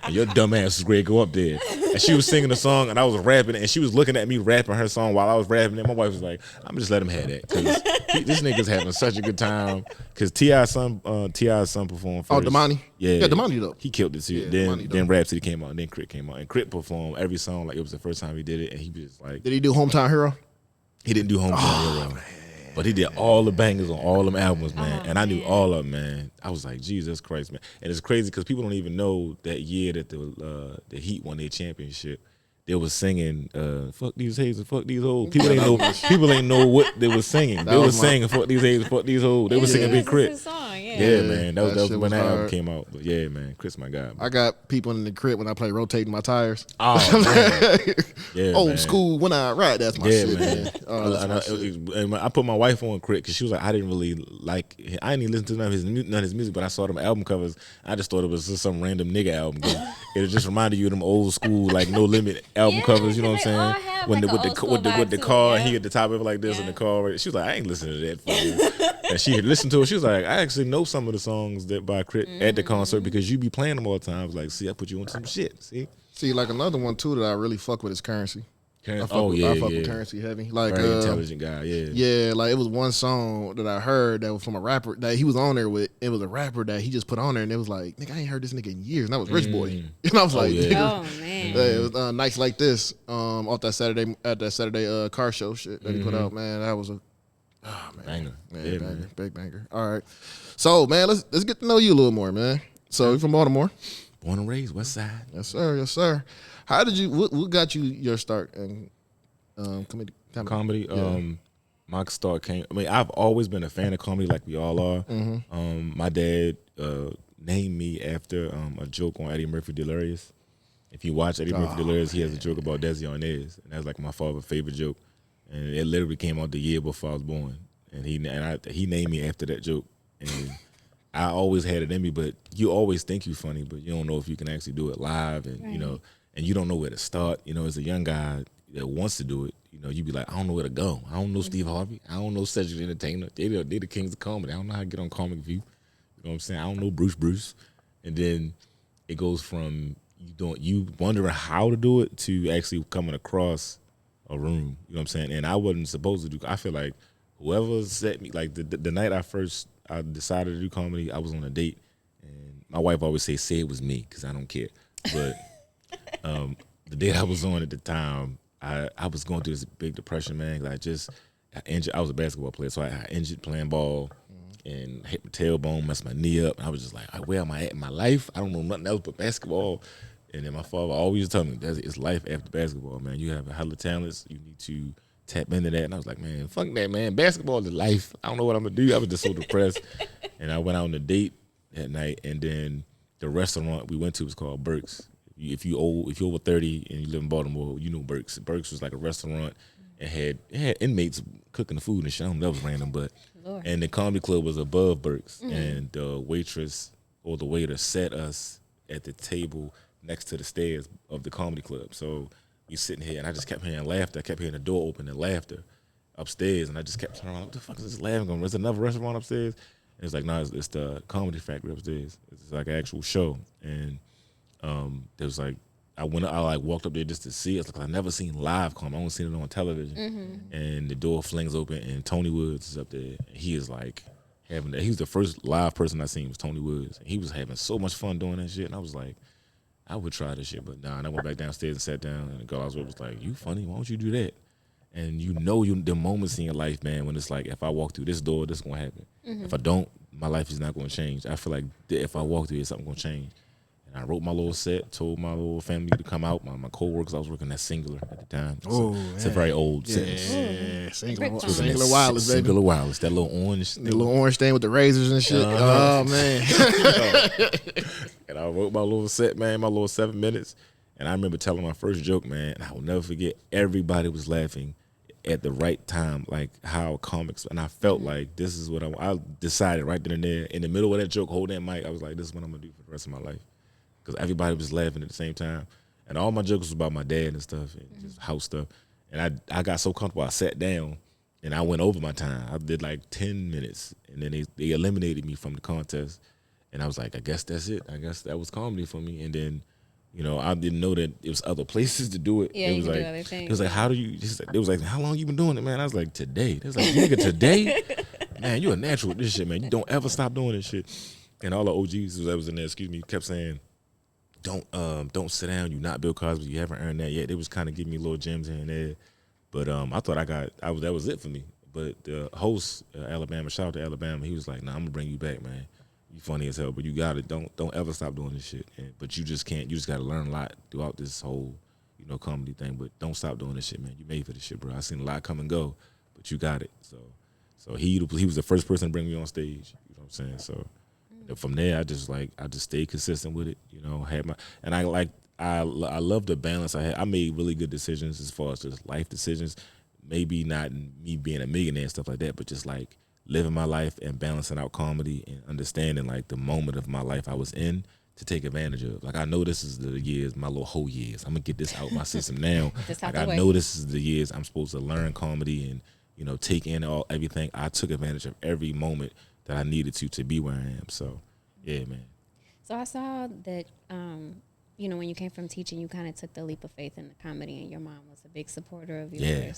And your dumb ass was ready to go up there. And she was singing the song and I was rapping and she was looking at me rapping her song while I was rapping it. My wife was like, I'm just let him have that. Cause this nigga's having such a good time. Cause T.I.'s son performed first. Oh, Damani? Yeah. Yeah, Damani dope. He killed it too. Yeah, then Damani then dope. Rhapsody came out and then Crit came out. And Crit performed every song like it was the first time he did it. And he was just like, Did he do Hometown Hero? he didn't do Hometown Hero. But he did all the bangers on all them albums, man. And I knew all of them, man. I was like, Jesus Christ, man. And it's crazy because people don't even know that year that the Heat won their championship. They was singing, fuck these haters and fuck these hoes. People ain't know what they was singing. They was singing fuck these haters, fuck these hoes. They was singing Big This is Crit. his song, Yeah, man. That was shit when that album hard. came out. But yeah, man. Crit's my guy. I got people in the crib when I play rotating my tires. Oh, man. Yeah, Old man. school when I ride. That's my Yeah, shit, man. man. Oh, that's my shit. And I put my wife on Crit because she was like, I didn't really like. I didn't even listen to none of his music, but I saw them album covers. I just thought it was just some random nigga album. It just reminded you of them old school like No Limit album Yeah, covers. You know what I'm they all saying? have, When like, a old school with the vibe, car, too, and he yeah. at the top of it like this in the Yeah. car. She was like, I ain't listening to that for you. And she had listened to it. She was like, I actually know some of the songs that by Crit at the concert because you be playing them all the time. I was like, see, I put you on some shit. See. See, like another one too that I really fuck with is Currency. I fuck with Currency heavy. Like Very intelligent guy. Yeah. Yeah, like it was one song that I heard that was from a rapper that he was on there with. It was a rapper that he just put on there, and it was like, nigga, I ain't heard this nigga in years. And that was Rich Boy. And I was like, yeah. nigga, Oh man. yeah, it was Nights Like This off that Saturday car show shit that he put out. Man, that was a Banger. man, Yeah, banger, man. big banger. All right, so man, let's get to know you a little more, man. So you from Baltimore? Born and raised West Side. Yes, sir. Yes, sir. How did you? What got you your start in Comedy. Yeah. My start came. I mean, I've always been a fan of comedy, like we all are. My dad named me after a joke on Eddie Murphy Delirious. If you watch Eddie Murphy Delirious, he has a joke about Desi on his, and that's like my father's favorite joke. And it literally came out the year before I was born, and he named me after that joke. And I always had it in me, but you always think you're funny, but you don't know if you can actually do it live, and you know, and you don't know where to start. You know, as a young guy that wants to do it, you know, you be like, I don't know where to go. I don't know Steve Harvey. I don't know Cedric the Entertainer. They the kings of comedy. I don't know how to get on Comic View. You know what I'm saying? I don't know Bruce. And then it goes from you wondering how to do it to actually coming across a room. You know what I'm saying? And I wasn't supposed to do. I feel like whoever set me, like the night I decided to do comedy, I was on a date, and my wife always say it was me because I don't care. But the date I was on at the time, I was going through this big depression, man. 'Cause I injured. I was a basketball player, so I injured playing ball and hit my tailbone, messed my knee up. And I was just like, where am I at in my life? I don't know nothing else but basketball. And then my father always used to tell me, it's life after basketball, man. You have a hell of talents. You need to tap into that. And I was like, man, fuck that, man. Basketball is life. I don't know what I'm going to do. I was just so depressed. And I went out on a date that night, and then the restaurant we went to was called Burke's. If you're over 30 and you live in Baltimore, you know Burke's. Burke's was like a restaurant. It had inmates cooking the food and shit. I don't know, that was random, but Lord. and the comedy club was above Burke's, and the waitress or the waiter sat us at the table next to the stairs of the comedy club. So we sitting here, and I just kept hearing laughter. I kept hearing the door open and laughter upstairs, and I just kept turning around. What the fuck is this laughing going? Is there another restaurant upstairs? And it's like, no, it's the Comedy Factory upstairs. It's like an actual show, and there was like. I walked up there just to see it. Like I never seen live comedy. I only seen it on television. And the door flings open, and Tony Woods is up there. And he is like having that. He was the first live person I seen was Tony Woods. And he was having so much fun doing that shit. And I was like, I would try this shit, but nah. And I went back downstairs and sat down. And the girl I was with was like, "You funny? Why don't you do that?" And the moments in your life, man, when it's like, if I walk through this door, this is gonna happen. If I don't, my life is not gonna change. I feel like if I walk through here, something gonna change. And I wrote my little set, told my little family to come out. My co-workers, I was working at Singular at the time. It's a very old sentence. Yeah, singular Wireless, baby. Singular Wireless, that little orange The little orange stain with the razors and shit. Oh, man. And I wrote my little set, man, my little 7 minutes. And I remember telling my first joke, man, and I will never forget, everybody was laughing at the right time, like how comics, and I felt like this is what I decided right then and there, in the middle of that joke, holding that mic, I was like, this is what I'm gonna do for the rest of my life. Because everybody was laughing at the same time. And all my jokes was about my dad and stuff, and just house stuff. And I got so comfortable, I sat down, and I went over my time. I did like 10 minutes, and then they eliminated me from the contest. And I was like, I guess that's it. I guess that was comedy for me. And then, I didn't know that it was other places to do it. Yeah, it you was can like, do other things. It was like, how do you? It was like, how long you been doing it, man? I was like, today. It was like, nigga, today, man, you a natural with this shit, man. You don't ever stop doing this shit. And all the OGs that was in there, kept saying, don't sit down. You not Bill Cosby. You haven't earned that yet. They was kind of giving me little gems here and there, but I thought that was it for me. But the host, Alabama, shout out to Alabama, he was like, nah, I'm gonna bring you back, man. You funny as hell, but you got it. Don't ever stop doing this shit. But you just can't. You just got to learn a lot throughout this whole, comedy thing. But don't stop doing this shit, man. You made for this shit, bro. I seen a lot come and go, but you got it. So he was the first person to bring me on stage. You know what I'm saying? So from there, I just stayed consistent with it. I love the balance I had. I made really good decisions as far as just life decisions. Maybe not me being a millionaire and stuff like that, but just like living my life and balancing out comedy and understanding like the moment of my life I was in to take advantage of. Like, I know this is the years, my little whole years. I'm gonna get this out my system now. Like, I know this is the years I'm supposed to learn comedy and take in everything. I took advantage of every moment that I needed to be where I am. So yeah, man. So I saw that when you came from teaching, you kind of took the leap of faith in the comedy, and your mom was a big supporter of yours. Yeah.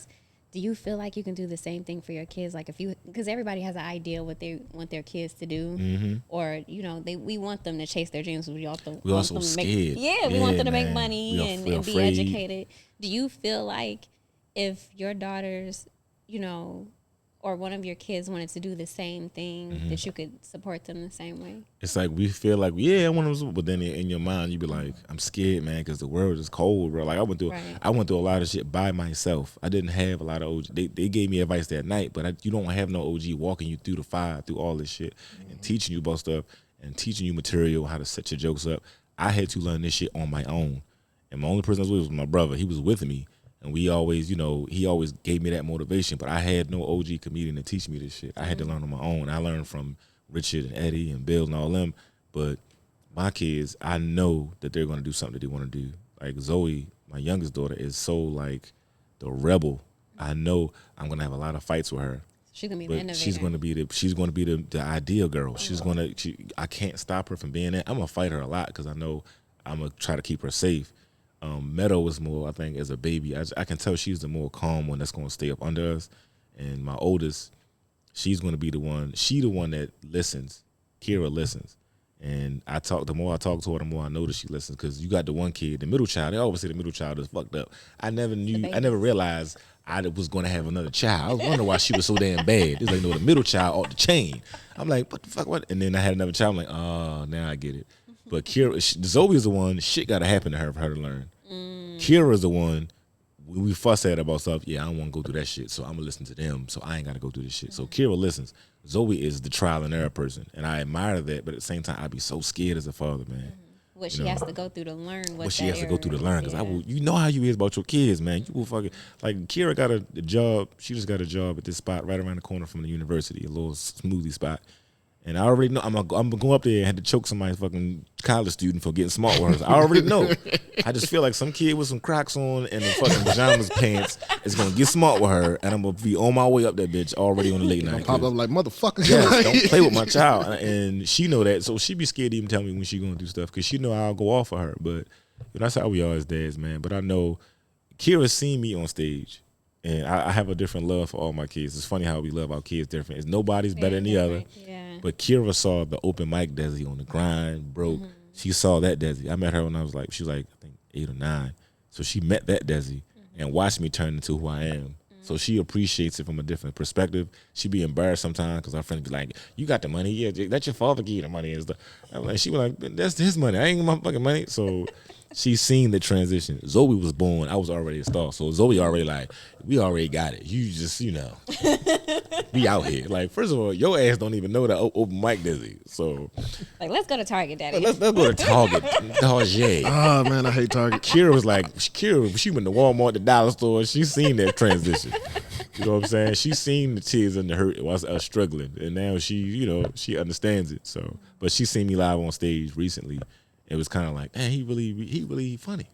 Do you feel like you can do the same thing for your kids? Like, because everybody has an idea what they want their kids to do, or we want them to chase their dreams. We also want them to make, we want them to make money and be educated. Do you feel like if your daughters, or one of your kids wanted to do the same thing, that you could support them the same way? It's like we feel like, I want to, but then in your mind you be like, I'm scared, man, because the world is cold, bro. Like, I went through a lot of shit by myself. I didn't have a lot of OG. They gave me advice that night, but you don't have no OG walking you through the fire, through all this shit, and teaching you about stuff and teaching you material, how to set your jokes up. I had to learn this shit on my own, and my only person I was with was my brother. He was with me. And we always, he always gave me that motivation, but I had no OG comedian to teach me this shit. I had to learn on my own. I learned from Richard and Eddie and Bill and all them, but my kids, I know that they're going to do something that they want to do. Like Zoe, my youngest daughter, is so like the rebel. I know I'm going to have a lot of fights with her. She's going to be the innovator. She's going to be the ideal girl. I can't stop her from being that. I'm going to fight her a lot because I know I'm going to try to keep her safe. Meadow was more, I think, as a baby. I can tell she's the more calm one that's going to stay up under us. And my oldest, she's going to be the one that listens. Kira listens. And the more I talk to her, the more I know that she listens. Because you got the one kid, the middle child. They always say the middle child is fucked up. I never realized I was going to have another child. I was wondering why she was so damn bad. It's like, the middle child off the chain. I'm like, what the fuck? What? And then I had another child. I'm like, oh, now I get it. But Kira, Zoe is the one, shit got to happen to her for her to learn. Kira is the one, we fuss at about stuff. Yeah, I don't want to go through that shit, so I'm going to listen to them, so I ain't got to go through this shit. So Kira listens. Zoe is the trial and error person, and I admire that, but at the same time, I'd be so scared as a father, man. What she has to go through to learn what she has to go through to learn, because you know how you is about your kids, man. You will fucking, like, Kira got a job, she just got a job at this spot right around the corner from the university, a little smoothie spot. And I already know I'm gonna go up there and have to choke somebody's fucking college student for getting smart with her. I already know. I just feel like some kid with some Crocs on and the fucking pajamas pants is gonna get smart with her, and I'm gonna be on my way up that bitch already on the late night. Pop up like motherfucker. Yes, don't play with my child, and she know that, so she be scared to even tell me when she gonna do stuff because she know I'll go off for her. But that's how we are as dads, man. But I know Kira's seen me on stage. And I have a different love for all my kids. It's funny how we love our kids different. Nobody's better than the other. Yeah. But Kira saw the open mic Desi on the grind, broke. She saw that Desi. I met her when she was like, I think 8 or 9. So she met that Desi and watched me turn into who I am. So she appreciates it from a different perspective. She be embarrassed sometimes because our friends be like, "You got the money? Yeah, that's your father give you the money." And stuff. I'm like, she was like, "That's his money. I ain't my fucking money." So she's seen the transition. Zoe was born. I was already a star. So Zoe already like, we already got it. You just, be out here. Like, first of all, your ass don't even know that open mic, Desi. So, like, let's go to Target, Daddy. let's go to Target. Target. Oh man, I hate Target. Kira was like, she went to Walmart, the dollar store. She seen that transition. You know what I'm saying? She seen the tears and the hurt while I was struggling, and now she understands it. So, but she seen me live on stage recently. It was kind of like, man, he really funny.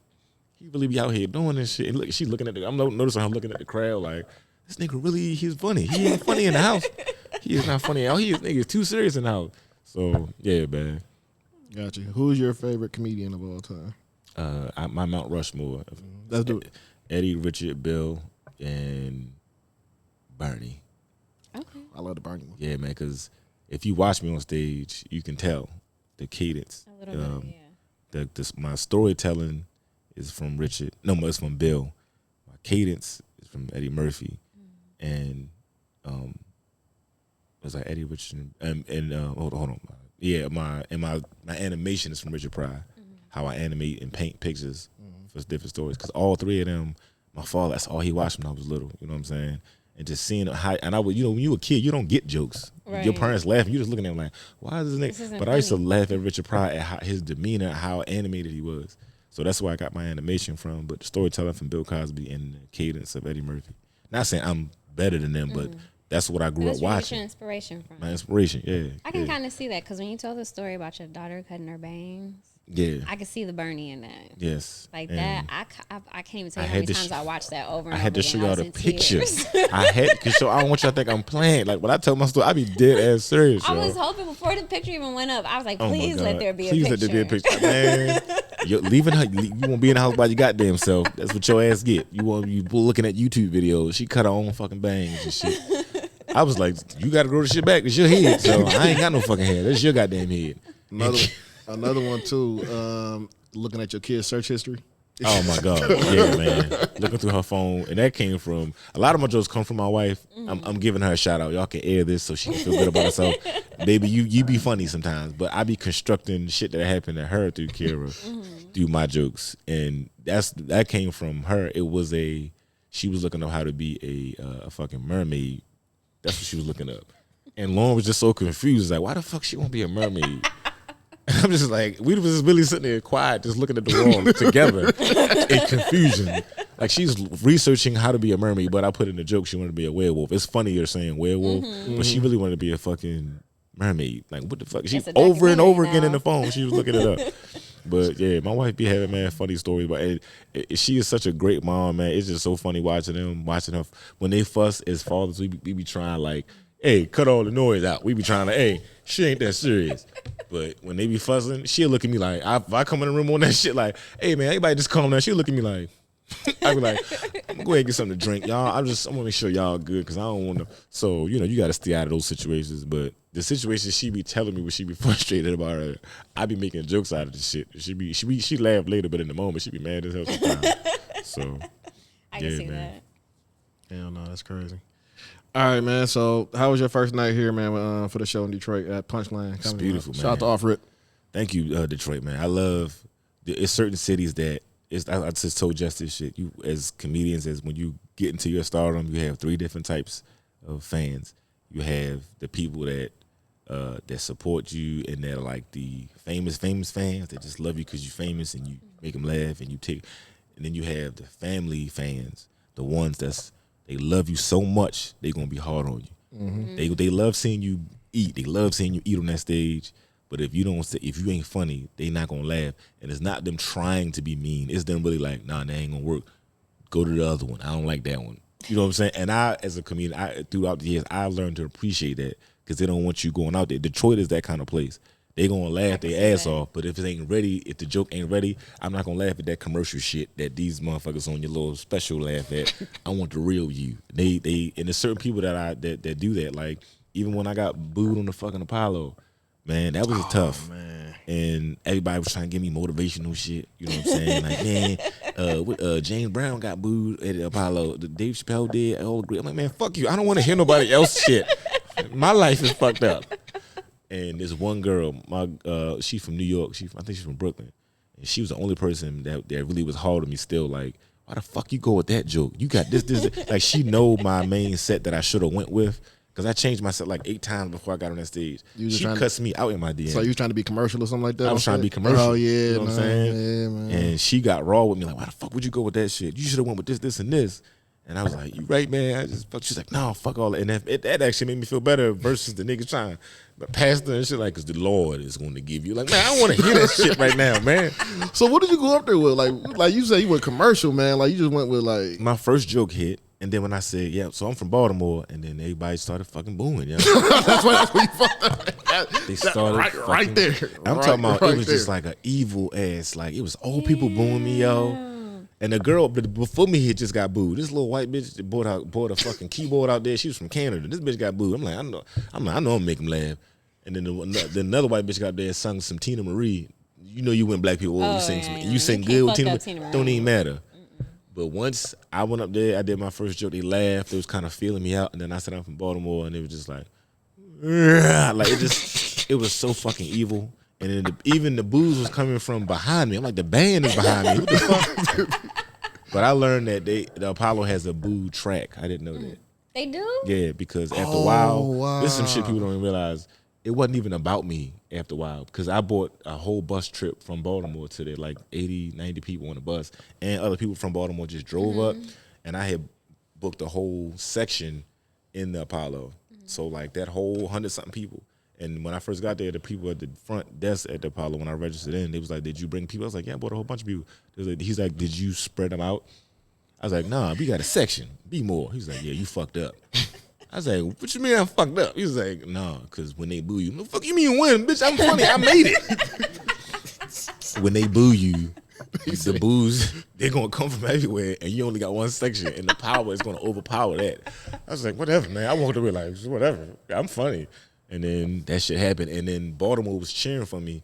He really be out here doing this shit. And look, she's looking at I'm noticing her looking at the crowd like, this nigga really, he's funny. He ain't funny in the house. He is not funny. Nigga is too serious in the house. So yeah, man. Gotcha. Who's your favorite comedian of all time? My Mount Rushmore. Let's do it. Eddie, Richard, Bill, and Bernie. Okay. I love the Bernie one. Yeah, man, because if you watch me on stage, you can tell the cadence. A little bit, yeah. My storytelling is from Richard. No, it's from Bill. My cadence is from Eddie Murphy, and it was like Eddie, Richard, and hold on. Yeah, my animation is from Richard Pryor. How I animate and paint pictures for different stories. Because all three of them, my father, that's all he watched when I was little. You know what I'm saying? And just seeing how, and I would, when you were a kid, you don't get jokes. Right. Your parents laughing, you just looking at them like, why is this nigga? But I used to laugh at Richard Pryor at how, his demeanor, how animated he was. So that's where I got my animation from. But the storytelling from Bill Cosby and the cadence of Eddie Murphy. Not saying I'm better than them, but that's what I grew up watching. Your inspiration from. My inspiration, yeah. I can kind of see that because when you told the story about your daughter cutting her bangs, yeah, I could see the Bernie in that. Yes, like and that. I can't even tell you how many times I watched that over and over. I had to again. show y'all the in picture. tears. I had to show. I don't want y'all to think I'm playing. Like when I tell my story, I be dead ass serious. I y'all. was hoping before the picture even went up, I was like, Oh my please God. let there be Please a picture. let there be a picture, man. You're leaving her. You won't be in the house by your goddamn self. That's what your ass get. You won't be looking at YouTube videos. She cut her own fucking bangs and shit. I was like, you got to grow the shit back. It's your head. So I ain't got no fucking hair. That's your goddamn head. Another one too. Looking at your kid's search history. Oh my God, yeah, man. Looking through her phone, and that came from a lot of my jokes come from my wife. I'm giving her a shout out. Y'all can air this so she can feel good about herself. Baby, you be funny sometimes, but I be constructing shit that happened to her through Kira, through my jokes, and that came from her. She was looking up how to be a fucking mermaid. That's what she was looking up, and Lauren was just so confused, like, why the fuck she won't be a mermaid? I'm just like, we was just really sitting there quiet, just looking at the wall together in confusion. Like she's researching how to be a mermaid, but I put in the joke she wanted to be a werewolf. It's funnier saying werewolf, but she really wanted to be a fucking mermaid. Like what the fuck? She over and over again in the phone. She was looking it up. But yeah, my wife be having man funny stories. But she is such a great mom, man. It's just so funny watching her when they fuss as fathers. We be trying like, hey, cut all the noise out. We be trying to, hey, she ain't that serious. But when they be fussing, she'll look at me like, if I come in the room on that shit, like, hey man, everybody just calm down. She'll look at me like, I be like, I'm gonna go ahead and get something to drink, y'all. I'm gonna make sure y'all good because I don't want to. So you got to stay out of those situations. But the situations she be telling me when she be frustrated about her, I be making jokes out of the shit. She laugh later, but in the moment she be mad as hell sometimes. So I can see that. Hell no, that's crazy. All right, man. So, how was your first night here, man, for the show in Detroit at Punchline? It's beautiful, man. Shout out to Off Rip. Thank you, Detroit, man. I love. It's certain cities that I just told Justice shit. You as comedians, as when you get into your stardom, you have three different types of fans. You have the people that support you and that are like the famous fans that just love you because you're famous and you make them laugh and you take. And then you have the family fans, the ones they love you so much they gonna be hard on you. Mm-hmm. They love seeing you eat. They love seeing you eat on that stage. But if you ain't funny, they not gonna laugh. And it's not them trying to be mean. It's them really like, nah, that ain't gonna work. Go to the other one. I don't like that one. You know what I'm saying? And I, as a comedian, throughout the years, I've learned to appreciate that because they don't want you going out there. Detroit is that kind of place. They gonna laugh their ass off, but if it ain't ready, if the joke ain't ready, I'm not gonna laugh at that commercial shit that these motherfuckers on your little special laugh at. I want the real you. They and there's certain people that do that. Like even when I got booed on the fucking Apollo, Man, that was tough. Man. And everybody was trying to give me motivational shit. You know what I'm saying? Like, man, James Brown got booed at the Apollo. The Dave Chappelle did. All agree. I'm like, man, fuck you. I don't want to hear nobody else shit. My life is fucked up. And this one girl, she's from New York. I think she's from Brooklyn. And she was the only person that really was hard on me still. Like, why the fuck you go with that joke? You got this. Like, she know my main set that I should have went with. Because I changed my set like 8 times before I got on that stage. She cussed me out in my DM. So you was trying to be commercial or something like that? I was trying to be commercial. Oh, yeah. You know what I'm saying? Yeah, man. And she got raw with me. Like, why the fuck would you go with that shit? You should have went with this, and this. And I was like, you right, man. She's like, no, fuck all that. And that actually made me feel better versus the nigga trying. But pastor and shit, like, because the Lord is going to give you. Like, man, I don't want to hear that shit right now, man. So what did you go up there with? Like you said, you went commercial, man. Like, you just went with, like... My first joke hit. And then when I said, yeah, so I'm from Baltimore, and then everybody started fucking booing, yeah. That's where you fucked. They started right there. I'm talking about it was just like an evil ass, like it was old people booing me, yo. And the girl before me had just got booed. This little white bitch that bought a fucking keyboard out there. She was from Canada. This bitch got booed. I'm like, I know I'm making them laugh. And then another white bitch got up there and sung some Tina Marie. You know you win black people. You sing good with Tina Marie. Don't even matter. But once I went up there, I did my first joke. They laughed. They was kind of feeling me out. And then I said I'm from Baltimore, and it was just like it was so fucking evil. And then even the booze was coming from behind me. I'm like, the band is behind me. What the fuck? But I learned that the Apollo has a boo track. I didn't know that. They do? Yeah, because after a while, this is some shit people don't even realize. It wasn't even about me after a while because I bought a whole bus trip from Baltimore to there, like 80, 90 people on the bus, and other people from Baltimore just drove up, and I had booked a whole section in the Apollo. So like that whole 100-something people. And when I first got there, the people at the front desk at the Apollo, when I registered in, they was like, did you bring people? I was like, yeah, I bought a whole bunch of people. He's like, did you spread them out? I was like, nah, we got a section. Be more. He was like, yeah, you fucked up. I was like, what you mean I fucked up? He was like, nah, because when they boo you, what the fuck you mean win? Bitch, I'm funny. I made it. When they boo you, the boos, they're going to come from everywhere, and you only got one section, and the power is going to overpower that. I was like, whatever, man. I walked away like, whatever. I'm funny. And then that shit happened, and then Baltimore was cheering for me,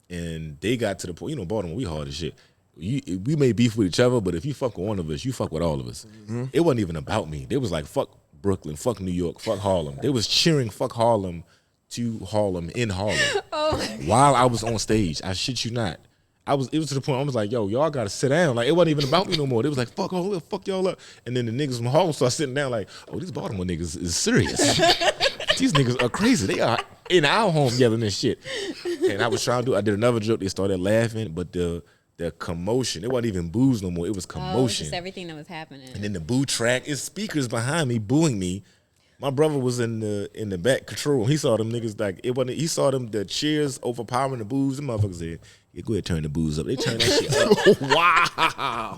and they got to the point, you know, Baltimore, we hard as shit. We may beef with each other, but if you fuck with one of us, you fuck with all of us. Mm-hmm. It wasn't even about me. They was like, fuck Brooklyn, fuck New York, fuck Harlem. They was cheering fuck Harlem to Harlem in Harlem. While I was on stage. I shit you not. It was to the point I was like, yo, y'all gotta sit down. Like, it wasn't even about me no more. They was like, fuck Harlem, fuck y'all up. And then the niggas from Harlem started sitting down like, oh, these Baltimore niggas is serious. These niggas are crazy. They are in our home yelling this shit. And I did another joke. They started laughing, but the commotion, it wasn't even boos no more. It was commotion. Just everything that was happening. And then the boo track is speakers behind me booing me. My brother was in the back control. He saw them niggas like it wasn't. He saw them the cheers overpowering the boos. The motherfuckers said, "Yeah, go ahead, turn the boos up." They turned that shit up.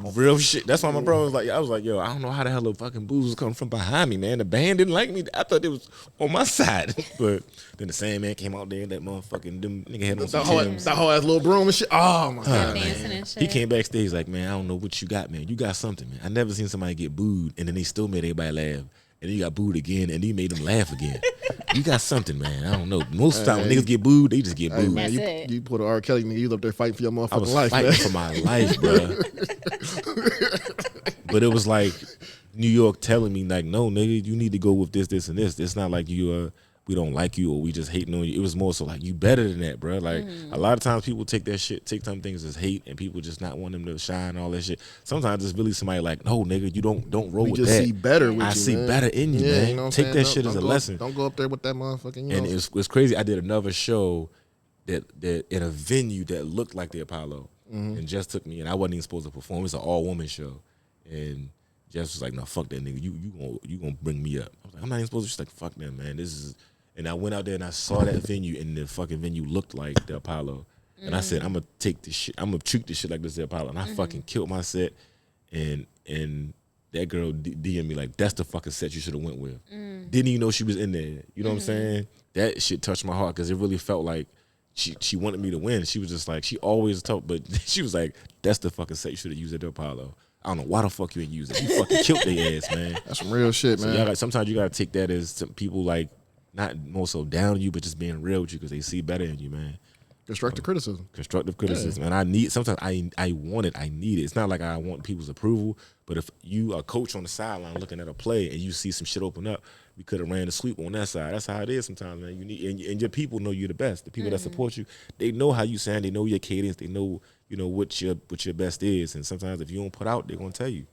Wow, real shit. That's why my brother was like, I was like, yo, I don't know how the hell the fucking boos was coming from behind me, man. The band didn't like me. I thought it was on my side, but then the same man came out there and that motherfucking nigga had on some Timbs. That whole ass little broom and shit. Oh my god, dancing and shit. He came backstage like, man, I don't know what you got, man. You got something, man. I never seen somebody get booed and then they still made everybody laugh. And then you got booed again, and then you made them laugh again. You got something, man. I don't know. Most of the time when niggas get booed, they just get booed. Man, you put an R. Kelly nigga, you up there fighting for your motherfucking life, I was fighting for my life, bro. But it was like New York telling me, like, no, nigga, you need to go with this, this, and this. It's not like we don't like you or we just hating on you. It was more so like, you better than that, bro. Like, a lot of times people take some things as hate, and people just not want them to shine, all that shit. Sometimes it's really somebody like, no, nigga, you don't roll with that. We just see better with you, I see man. better in you, man. You know take that shit as a lesson. Don't go up there with that motherfucking, And it was crazy. I did another show that in a venue that looked like the Apollo. And Jess took me, and I wasn't even supposed to perform. It was an all-woman show. And Jess was like, no, fuck that nigga. You gonna bring me up. I was like, I'm not even supposed to. She's like, fuck that, man. And I went out there and I saw that venue, and the fucking venue looked like the Apollo. And I said, I'm gonna take this shit. I'm gonna treat this shit like this is the Apollo. And I fucking killed my set. And that girl DM'd me like, that's the fucking set you should have went with. Didn't even know she was in there. You know what I'm saying? That shit touched my heart because it really felt like she wanted me to win. She was just like, she always told, but she was like, that's the fucking set you should have used at the Apollo. I don't know why the fuck you ain't use it. You fucking killed their ass, man. That's some real shit, man. Sometimes you gotta take that as some people like not more so down on you, but just being real with you because they see better in you, man. Constructive criticism. Constructive criticism. And sometimes I want it, I need it. It's not like I want people's approval, but if you are a coach on the sideline looking at a play and you see some shit open up, we could have ran the sweep on that side. That's how it is sometimes, man. You need and your people know you the best. The people that support you, they know how you sound, they know your cadence, they know, what your best is. And sometimes if you don't put out, they're gonna tell you.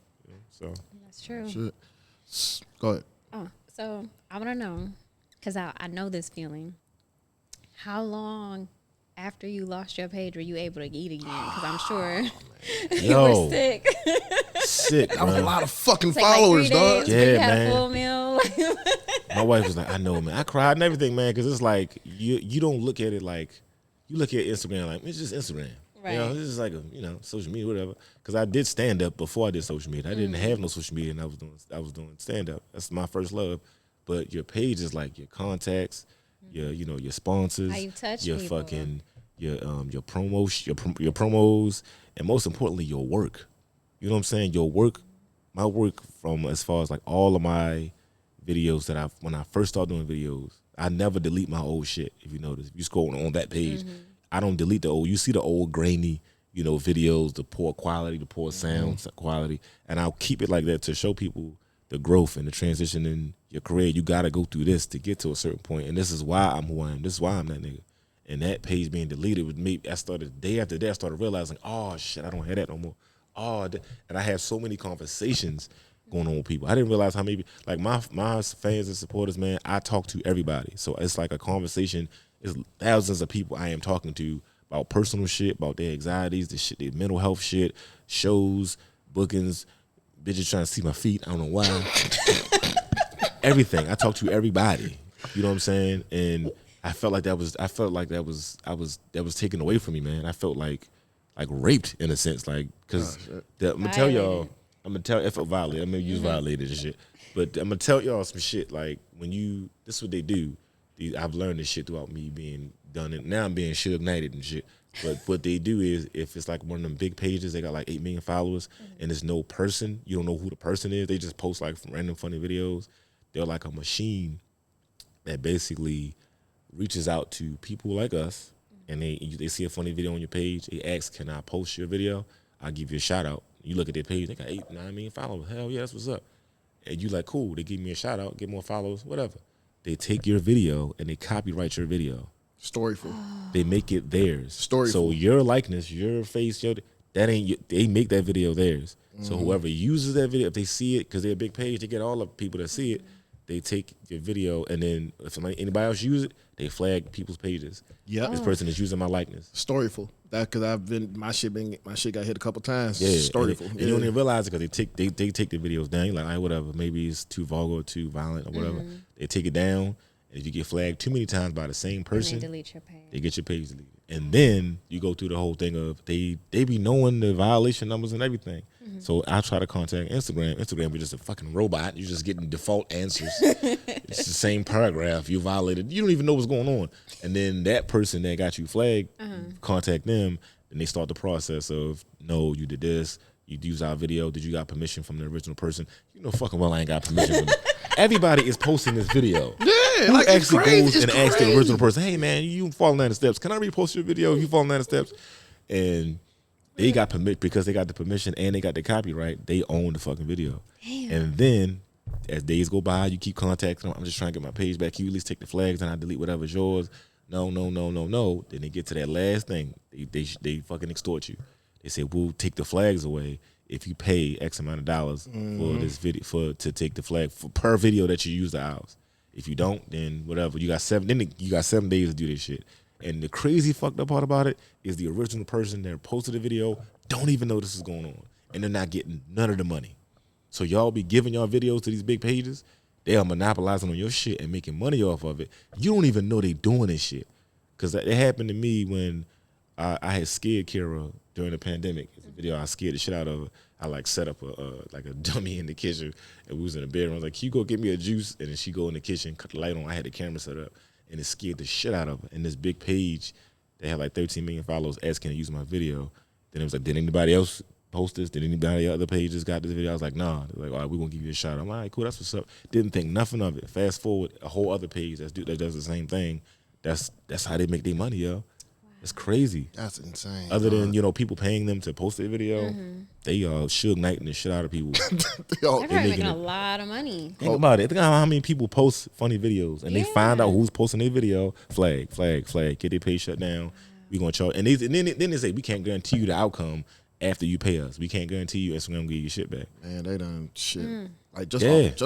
So That's true. Shit. Go ahead. Oh, so I want to know, because I know this feeling. How long after you lost your page were you able to eat again? Because I'm sure you were sick. Sick, That was a lot of fucking Take followers, like 3 days dog. before you Yeah, had man. a full meal. My wife was like, I know, man. I cried and everything, man, because it's like you don't look at it like you look at Instagram like it's just Instagram. Right. This is like social media, whatever. Because I did stand up before I did social media. I didn't have no social media, and I was doing stand up. That's my first love. But your page is like your contacts, your sponsors, How you touch your people. fucking your promos, and most importantly your work. You know what I'm saying? Your work, my work from as far as like all of my videos that when I first started doing videos, I never delete my old shit. If you notice, if you scroll on that page, I don't delete the old. You see the old grainy, videos, the poor quality, the poor sound quality, and I'll keep it like that to show people the growth and the transition in your career. You got to go through this to get to a certain point, and this is why I'm who I am. This is why I'm that nigga. And that page being deleted with me, I started day after day. I started realizing, oh shit, I don't have that no more. And I have so many conversations going on with people. I didn't realize how many, like my fans and supporters, man, I talk to everybody. So it's like a conversation. It's thousands of people I am talking to about personal shit, about their anxieties, their mental health shit, shows, bookings, bitches trying to see my feet. I don't know why. Everything. I talk to everybody. You know what I'm saying? And I felt like that was taken away from me, man. I felt like raped in a sense, like because I'm gonna tell y'all. If I violate, I'm gonna use violated and shit. But I'm gonna tell y'all some shit. Like this is what they do. I've learned this shit throughout me being done, and now I'm being Suge Knighted and shit. But what they do is, if it's like one of them big pages, they got like 8 million followers, and there's no person. You don't know who the person is. They just post like random funny videos. They're like a machine that basically reaches out to people like us, and they see a funny video on your page. They ask, "Can I post your video? I'll give you a shout out." You look at their page, they got 8, 9 million followers. Hell yeah, that's what's up. And you like, cool. They give me a shout out, get more followers, whatever. They take your video and they copyright your video. Storyful. They make it theirs. Storyful. So your likeness, your face, they make that video theirs. So whoever uses that video, if they see it, because they're a big page, they get all the people that see it. They take your video, and then if anybody else use it, they flag people's pages. Yep. This person is using my likeness. Storyful. That because my shit got hit a couple times. Yeah, Storyful. And you don't even realize it because they take the videos down. You're like, all right, whatever. Maybe it's too vulgar, or too violent, or whatever. They take it down, and if you get flagged too many times by the same person, they delete your page. they get your page deleted. And then you go through the whole thing of they be knowing the violation numbers and everything. So I try to contact Instagram. Instagram, you're just a fucking robot. You're just getting default answers. It's the same paragraph. You violated. You don't even know what's going on. And then that person that got you flagged, contact them, and they start the process of, no, you did this. You used our video. Did you got permission from the original person? You know fucking well I ain't got permission from them. Everybody is posting this video. Yeah, Who like it's actually crazy. goes It's and asks the crazy. original person, hey man, you falling down the steps. Can I repost your video? You falling down the steps? And they got permit because they got the permission and they got the copyright. They own the fucking video. Damn. And then as days go by, you keep contacting them. I'm just trying to get my page back. Can you at least take the flags and I delete whatever's yours? No. Then they get to that last thing. They fucking extort you. They say, we'll take the flags away if you pay X amount of dollars for this video to take the flag per video that you use the ours. If you don't, then whatever. You got 7 days to do this shit. And the crazy fucked up part about it is the original person that posted the video don't even know this is going on. And they're not getting none of the money. So y'all be giving y'all videos to these big pages. They are monopolizing on your shit and making money off of it. You don't even know they doing this shit. Because it happened to me when I had scared Kira during the pandemic. It's a video I scared the shit out of her. I like set up a dummy in the kitchen, and we was in the bedroom. I was like, can you go get me a juice? And then she go in the kitchen, cut the light on. I had the camera set up, and it scared the shit out of her. And this big page, they had like 13 million followers asking to use my video. Then it was like, did anybody else post this? Did anybody other pages got this video? I was like, nah. They're like, all right, we're gonna give you a shot. I'm like, all right, cool, that's what's up. Didn't think nothing of it. Fast forward, a whole other page that does the same thing. That's how they make their money, yo. It's crazy. That's insane. Other than, people paying them to post their video, they Suge Knighting the shit out of people. They're probably making a lot of money. Think about it. Think about how many people post funny videos and they find out who's posting their video. Flag. Get their page shut down. We gonna charge. And then they say we can't guarantee you the outcome after you pay us. We can't guarantee you Instagram gonna give you your shit back. Man, they done shit. Like just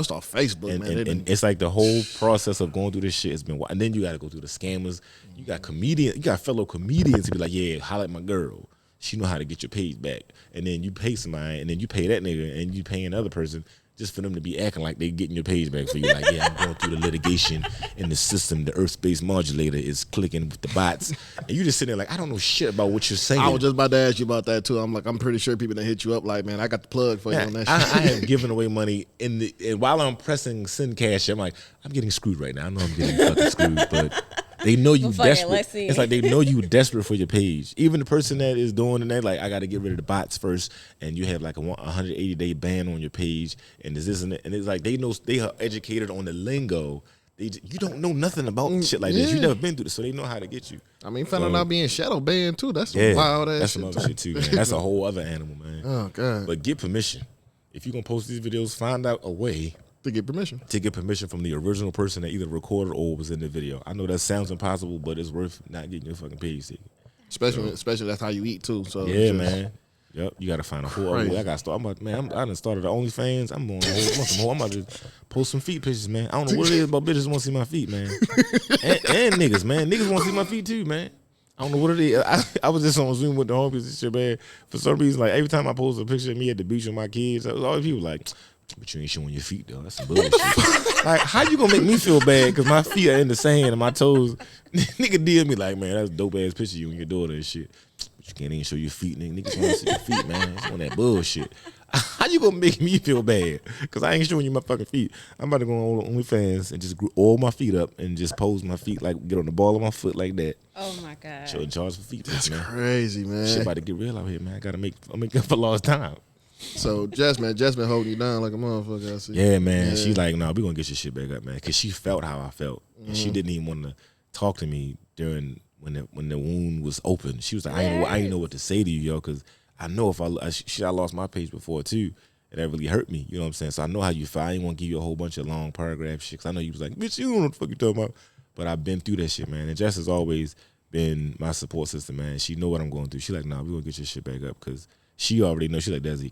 off Facebook, man. And it's like the whole process of going through this shit has been. And then you got to go through the scammers. You got fellow comedians to be like, yeah, holla at my girl. She know how to get your page back. And then you pay somebody, and then you pay that nigga, and you pay another person just for them to be acting like they getting your page back for you. Like, yeah, I'm going through the litigation in the system. The Earth Space Modulator is clicking with the bots. And you just sitting there like, I don't know shit about what you're saying. I was just about to ask you about that too. I'm like, I'm pretty sure people that hit you up like, man, I got the plug for you on that shit. I have given away money and while I'm pressing send cash, I'm like, I'm getting screwed right now. I know I'm getting fucking screwed, but they know you desperate. It's like they know you desperate for your page. Even the person that is doing it, like, I got to get rid of the bots first, and you have like a 180-day ban on your page, and this and that. And it's like they are educated on the lingo. You don't know nothing about shit like this. You never been through this, so they know how to get you. I mean, finding out being shadow banned too. That's some wild ass. That's some other shit too, man. That's a whole other animal, man. Oh god. But get permission. If you're gonna post these videos, find out a way to get permission from the original person that either recorded or was in the video. I know that sounds impossible, but it's worth not getting your fucking page taken. Especially that's how you eat too. So yeah, man. Yep, you gotta find a whole other way. I gotta start. I done started the OnlyFans. I'm going I'm about to post some feet pictures, man. I don't know what it is about bitches want to see my feet, man. and niggas, man. Niggas want to see my feet too, man. I don't know what it is. I was just on Zoom with the homies and shit, man. For some reason, like every time I post a picture of me at the beach with my kids, all the people like, but you ain't showing your feet though. That's some bullshit. Like, how you gonna make me feel bad because my feet are in the sand and my toes? Nigga DM me like, man, that's a dope ass picture of you and your daughter and shit. But you can't even show your feet, nigga. Niggas want to see your feet, man. It's on that bullshit. How you gonna make me feel bad? Because I ain't showing you my fucking feet. I'm about to go on OnlyFans and just oil my feet up and just pose my feet, like get on the ball of my foot like that. Oh my god. Show charge for feet. That's man. Crazy, man. Shit about to get real out here, man. I gotta make up for lost time. So Jess been holding you down like a motherfucker. I see. Yeah, man. Yeah. She like, nah, we gonna get your shit back up, man. Because she felt how I felt, and she didn't even want to talk to me during when the wound was open. She was like, I ain't know what to say to you, yo, because I know if I lost my page before too, and that really hurt me. You know what I'm saying? So I know how you feel. I ain't want to give you a whole bunch of long paragraph shit. Cause I know you was like, bitch, you don't know what the fuck you talking about. But I've been through that shit, man. And Jess has always been my support system, man. She know what I'm going through. She like, nah, we gonna get your shit back up because she already know. She like, Desi,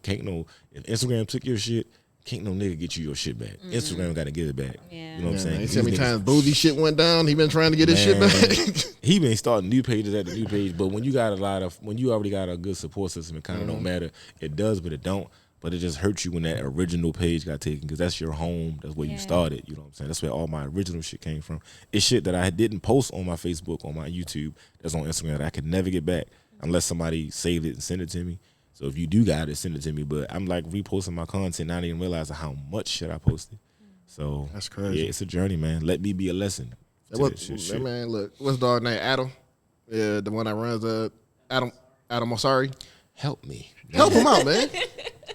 if Instagram took your shit, can't no nigga get you your shit back. Instagram got to get it back. Yeah. You know what I'm saying? You see how many times Boozy shit went down? He been trying to get his shit back. He been starting new pages at the new page, but when you already got a good support system, it kind of don't matter. It does, but it don't. But it just hurts you when that original page got taken because that's your home. That's where you started. You know what I'm saying? That's where all my original shit came from. It's shit that I didn't post on my Facebook, on my YouTube, that's on Instagram that I could never get back unless somebody saved it and sent it to me. So if you do got it, send it to me. But I'm like reposting my content. I didn't even realize how much shit I posted. So that's crazy. Yeah, it's a journey, man. Let me be a lesson. Man, look, what's dog name? Adam. Yeah, the one that runs Adam Osari. Help me. Help him out, man.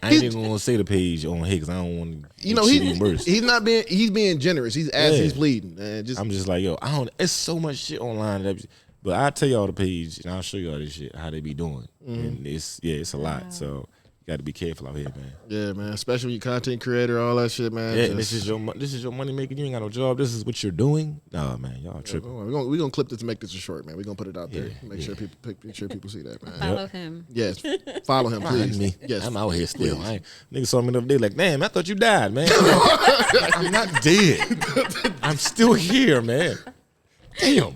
I ain't even gonna say the page on here because I don't want to. You know, he's being generous. He's asking, he's pleading. Man. I'm just like, yo, it's so much shit online. But I'll tell y'all the page and I'll show y'all this shit, how they be doing. And it's a lot. So you got to be careful out here, man. Yeah, man. Especially when you content creator, all that shit, man. Yeah, this is your money making. You ain't got no job. This is what you're doing. Nah, man, y'all tripping. We're gonna clip this and make this a short, man. We're gonna put it out there. Make sure people see that, man. Follow him. Yes. Follow him, please. Me. Yes. I'm out here still. Niggas saw me the other day like, damn, I thought you died, man. I'm not dead. I'm still here, man. Damn.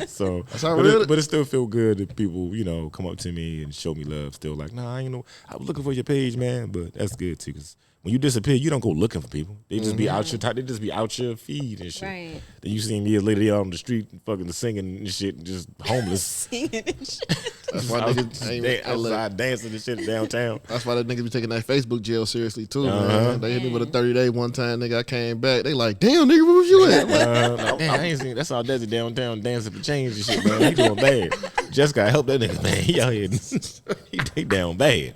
So, but it still feel good that people, come up to me and show me love. Still like, nah, I was looking for your page, man. But that's good too, because when you disappear, you don't go looking for people. They just be out your they just be out your feed and shit. Right. Then you see me years later out on the street fucking singing and shit, just homeless. Singing and shit. That's why niggas outside dancing and shit downtown. That's why the niggas be taking that Facebook jail seriously too, man. They hit me with a 30-day one time, nigga. I came back. They like, damn, nigga, where was you at? Damn, I ain't seen. That's all Desi downtown dancing for change and shit, man. He doing bad. Just gotta help that nigga, man. He out here, he down bad.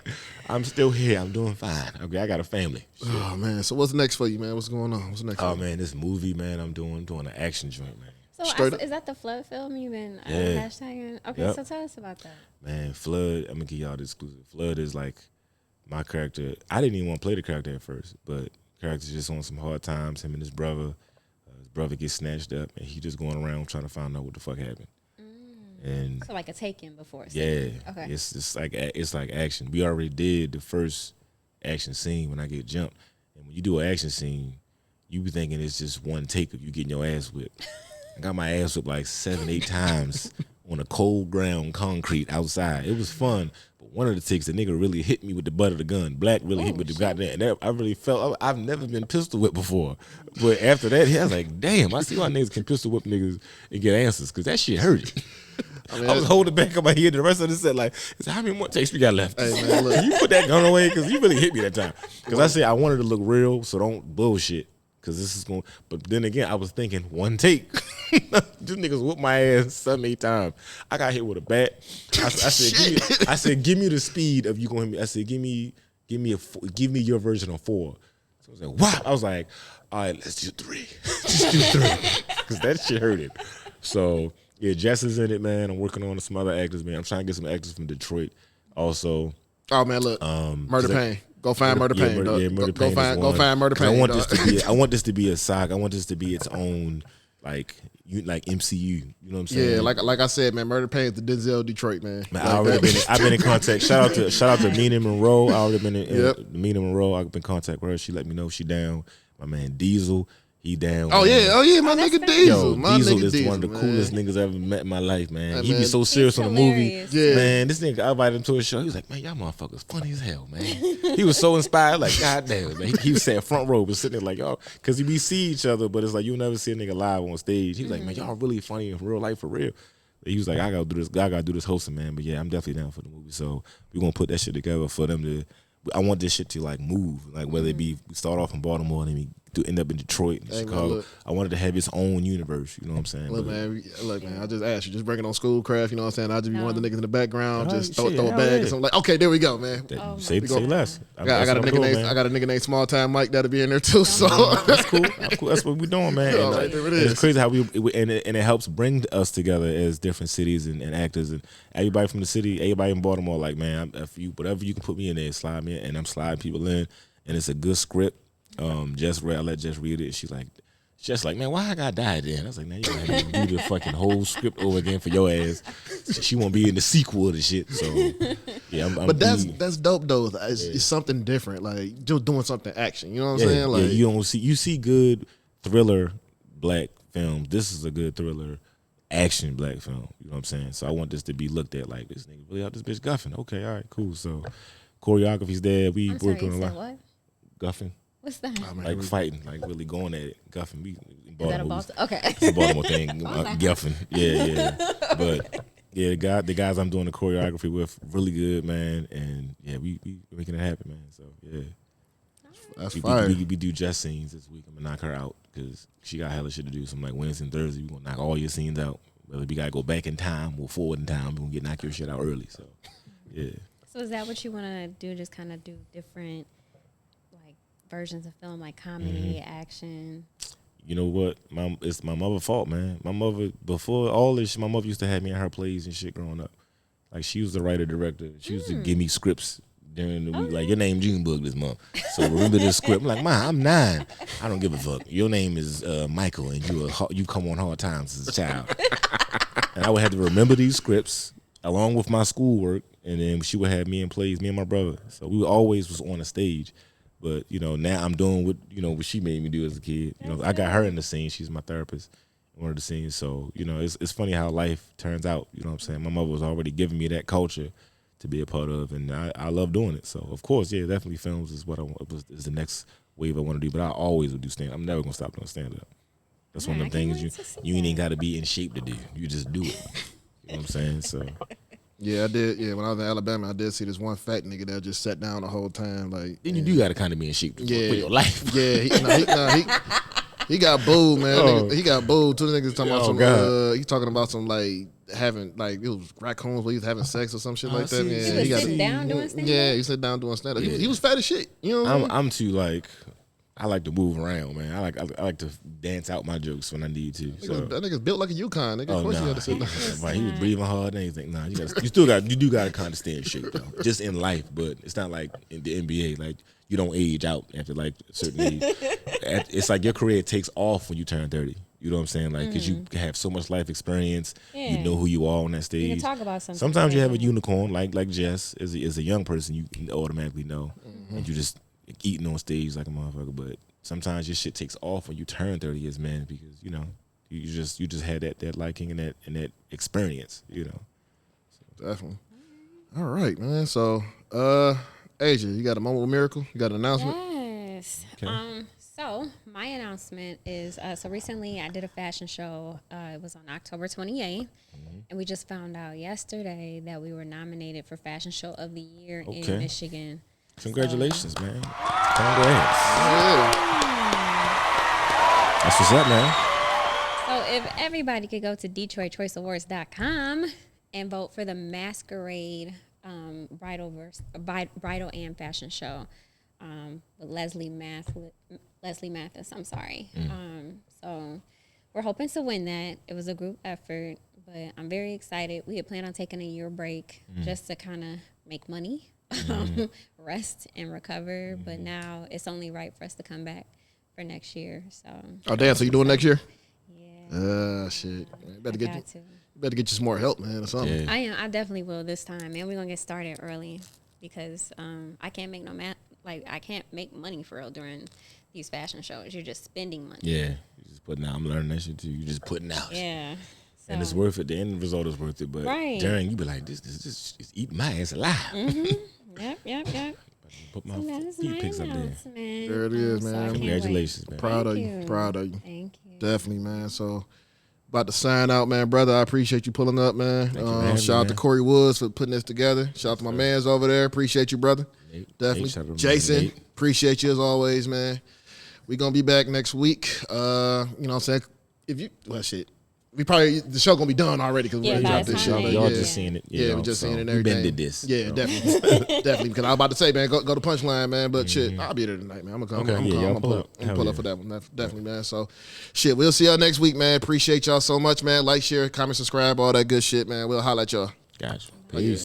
I'm still here. I'm doing fine. Okay, I got a family. Shit. Oh man, so what's next for you, man? What's going on? What's next? Oh man, this movie, man, I'm doing an action joint, man. So is that the Flood film you've been hashtagging? Okay, Yep. so tell us about that. Man, Flood, I'm gonna give y'all the exclusive. Flood is like my character. I didn't even want to play the character at first, but character's just on some hard times. Him and his brother gets snatched up, and he just going around trying to find out what the fuck happened. And So like a Taken before. yeah, Okay. it's like action. We already did the first action scene when I get jumped, and when you do an action scene, you be thinking it's just one take of you getting your ass whipped. I got my ass whipped like 7-8 times on a cold ground concrete outside. It was fun, but one of the takes, the nigga really hit me with the butt of the gun. Black really hit me with the goddamn. And that, I really felt I've never been pistol whipped before, but after that, I was like, damn, I see why niggas can pistol whip niggas and get answers because that shit hurt. I was holding back on my head. The rest of it said like, how many more takes we got left? Hey man, look. Can you put that gun away? Because you really hit me that time. Because I said I wanted to look real, so don't bullshit. Because this is going. But then again, I was thinking one take. These niggas whooped my ass 7-8 times. I got hit with a bat. I said, give me the speed of you going to hit me. I said, give me your version of 4. So I was like, wow. I was like, all right, let's do 3. Just do 3. Because that shit hurted. So yeah, Jess is in it, man. I'm working on some other actors, man. I'm trying to get some actors from Detroit. Also, Oh man, look, Murder Pain. Go find Murder Pain. Murder Pain. Go find Murder Pain. I want this to be a saga. I want this to be its own like MCU. You know what I'm saying? Yeah, like I said, man, Murder Pain is the Denzel Detroit, man. Man, I've been in contact. Shout out to Nina Monroe. I already been in Nina Monroe. I've been in contact with her. She let me know she down. My man Diesel, he down. Oh yeah, my nigga Diesel. Yo, Diesel is one of the coolest niggas I ever met in my life, man. He be so serious on the movie. Yeah. Man, this nigga, I invited him to a show. He was like, man, y'all motherfuckers funny as hell, man. He was so inspired, like, God damn, man. He was sat front row, but sitting there like, y'all, because we see each other, but it's like, you'll never see a nigga live on stage. He was like, man, y'all really funny in real life for real. He was like, I gotta do this hosting, man. But yeah, I'm definitely down for the movie. So we're gonna put that shit together for them to, I want this shit to like move. Like whether it be, we start off in Baltimore and then we end up in Detroit and Chicago. Man, I wanted to have its own universe. You know what I'm saying? Look, man, I just asked you, just bring it on Schoolcraft. You know what I'm saying? I'll just be one of the niggas in the background, just throw a bag. So I'm like, okay, there we go, man. Say less. I got a nigga named Small Time Mike that'll be in there too. So that's cool. That's what we're doing, man. Yeah, right, there it is. It's crazy how and it helps bring us together as different cities and actors and everybody from the city, everybody in Baltimore. Like, man, whatever you can put me in there, slide me in, and I'm sliding people in, and it's a good script. I let Jess read it. She's like, man, why I gotta die then? I was like, man, you gonna have to do the fucking whole script over again for your ass. She won't be in the sequel of the shit. So yeah, but that's dope though. It's something different, like just doing something action. You know what I'm saying? Like you see good thriller black films. This is a good thriller action black film. You know what I'm saying? So I want this to be looked at like this nigga really out this bitch Guffin. Okay, all right, cool. So choreography's there. We working on a lot. What? Guffin. What's that? Like fighting, like really going at it. Guffin. We in Baltimore. Is that a Boston? Okay. It's a Baltimore thing. Guffin. Yeah. But yeah, the guys I'm doing the choreography with, really good, man. And yeah, we making it happen, man. So yeah. That's fire. We do Jess scenes this week. I'm gonna knock her out because she got hella shit to do. So I'm like, Wednesday and Thursday, we gonna knock all your scenes out. Whether we gotta go back in time or forward in time, we gonna knock your shit out early. So yeah. So is that what you wanna do? Just kind of do different versions of film, like comedy, action? You know what? It's my mother's fault, man. My mother, before all this, my mother used to have me in her plays and shit growing up. Like, she was the writer director. She used to give me scripts during the week. Like, your name Junebug this month, so remember this script. I'm like, Ma, I'm 9. I don't give a fuck. Your name is Michael, and you come on hard times as a child. And I would have to remember these scripts along with my schoolwork, and then she would have me in plays, me and my brother. So we always was on a stage. But, you know, now I'm doing what she made me do as a kid. You know, I got her in the scene. She's my therapist in one of the scenes. So, you know, it's funny how life turns out. You know what I'm saying? My mother was already giving me that culture to be a part of, and I love doing it. So, of course, yeah, definitely films is what I want. Is the next wave I want to do. But I always will do stand-up. I'm never going to stop doing stand-up. That's one of them things you ain't got to be in shape to do. You just do it. You know what I'm saying? So... Yeah, I did. Yeah, when I was in Alabama, I did see this one fat nigga that just sat down the whole time. Like, then you do got to kind of be in shape for your life. Yeah, he got booed, man. He got booed. Two niggas talking about some. He talking about some like having like it was raccoons where he was having sex or some shit like that. see, Yeah, He was got sitting down doing stand-up? Yeah, he sat down doing stand up. He was fat as shit. You know what I mean? I'm too like I like to move around, man. I like to dance out my jokes when I need to. So. That nigga's built like a Yukon. Nigga, of course you had to sit down. Right, he was breathing hard and everything. Nah, you do got to kind of stay in shape though, just in life. But it's not like in the NBA. Like you don't age out after like a certain age. It's like your career takes off when you turn 30. You know what I'm saying? Like, because you have so much life experience, you know who you are on that stage. You can talk about something. Sometimes you have a unicorn, like Jess, as a young person, you automatically know, and you just eating on stage like a motherfucker. But sometimes your shit takes off when you turn 30 years, man, because you know you just had that liking and that experience, you know. Definitely. All right, man. So, Asia, you got a moment of miracle? You got an announcement? Yes. Okay. So my announcement is so recently I did a fashion show. It was on October 28th, and we just found out yesterday that we were nominated for Fashion Show of the Year in Michigan. Congratulations, man. Congrats. Yeah. That's what's up, man. So if everybody could go to DetroitChoiceAwards.com and vote for the Masquerade bridal and fashion show with Leslie Mathis. I'm sorry. So we're hoping to win that. It was a group effort, but I'm very excited. We had planned on taking a year break just to kind of make money, rest and recover. But now it's only right for us to come back for next year. So. Oh damn! So you doing next year? Yeah. Shit. Man, you better get you some more help, man, or something. Yeah. I definitely will this time, and we're gonna get started early because I can't make I can't make money for real during these fashion shows. You're just spending money. Yeah, you just putting out. I'm learning that shit too. You just putting out. Yeah. So. And it's worth it. The end result is worth it. But during, you be like, this is eating my ass alive. Yep. Put my So feet pics up there. There it is, man. Congratulations, man. Proud of you. Thank you. Definitely, man. So, about to sign out, man, brother. I appreciate you pulling up, man. Shout out to Corey Woods for putting this together. Shout out to my mans over there. Appreciate you, brother. Definitely. Jason, appreciate you as always, man. We gonna be back next week. You know what I'm saying? The show gonna be done already because we already dropped this show. Y'all just seeing it. Yeah, we just seeing it and everything. We been did this. Yeah, definitely. Because I was about to say, man, go to Punchline, man. But shit, I'll be there tonight, man. I'm gonna pull up for that one. Definitely, man. So, shit, we'll see y'all next week, man. Appreciate y'all so much, man. Like, share, comment, subscribe, all that good shit, man. We'll holler at y'all. Gotcha. Peace.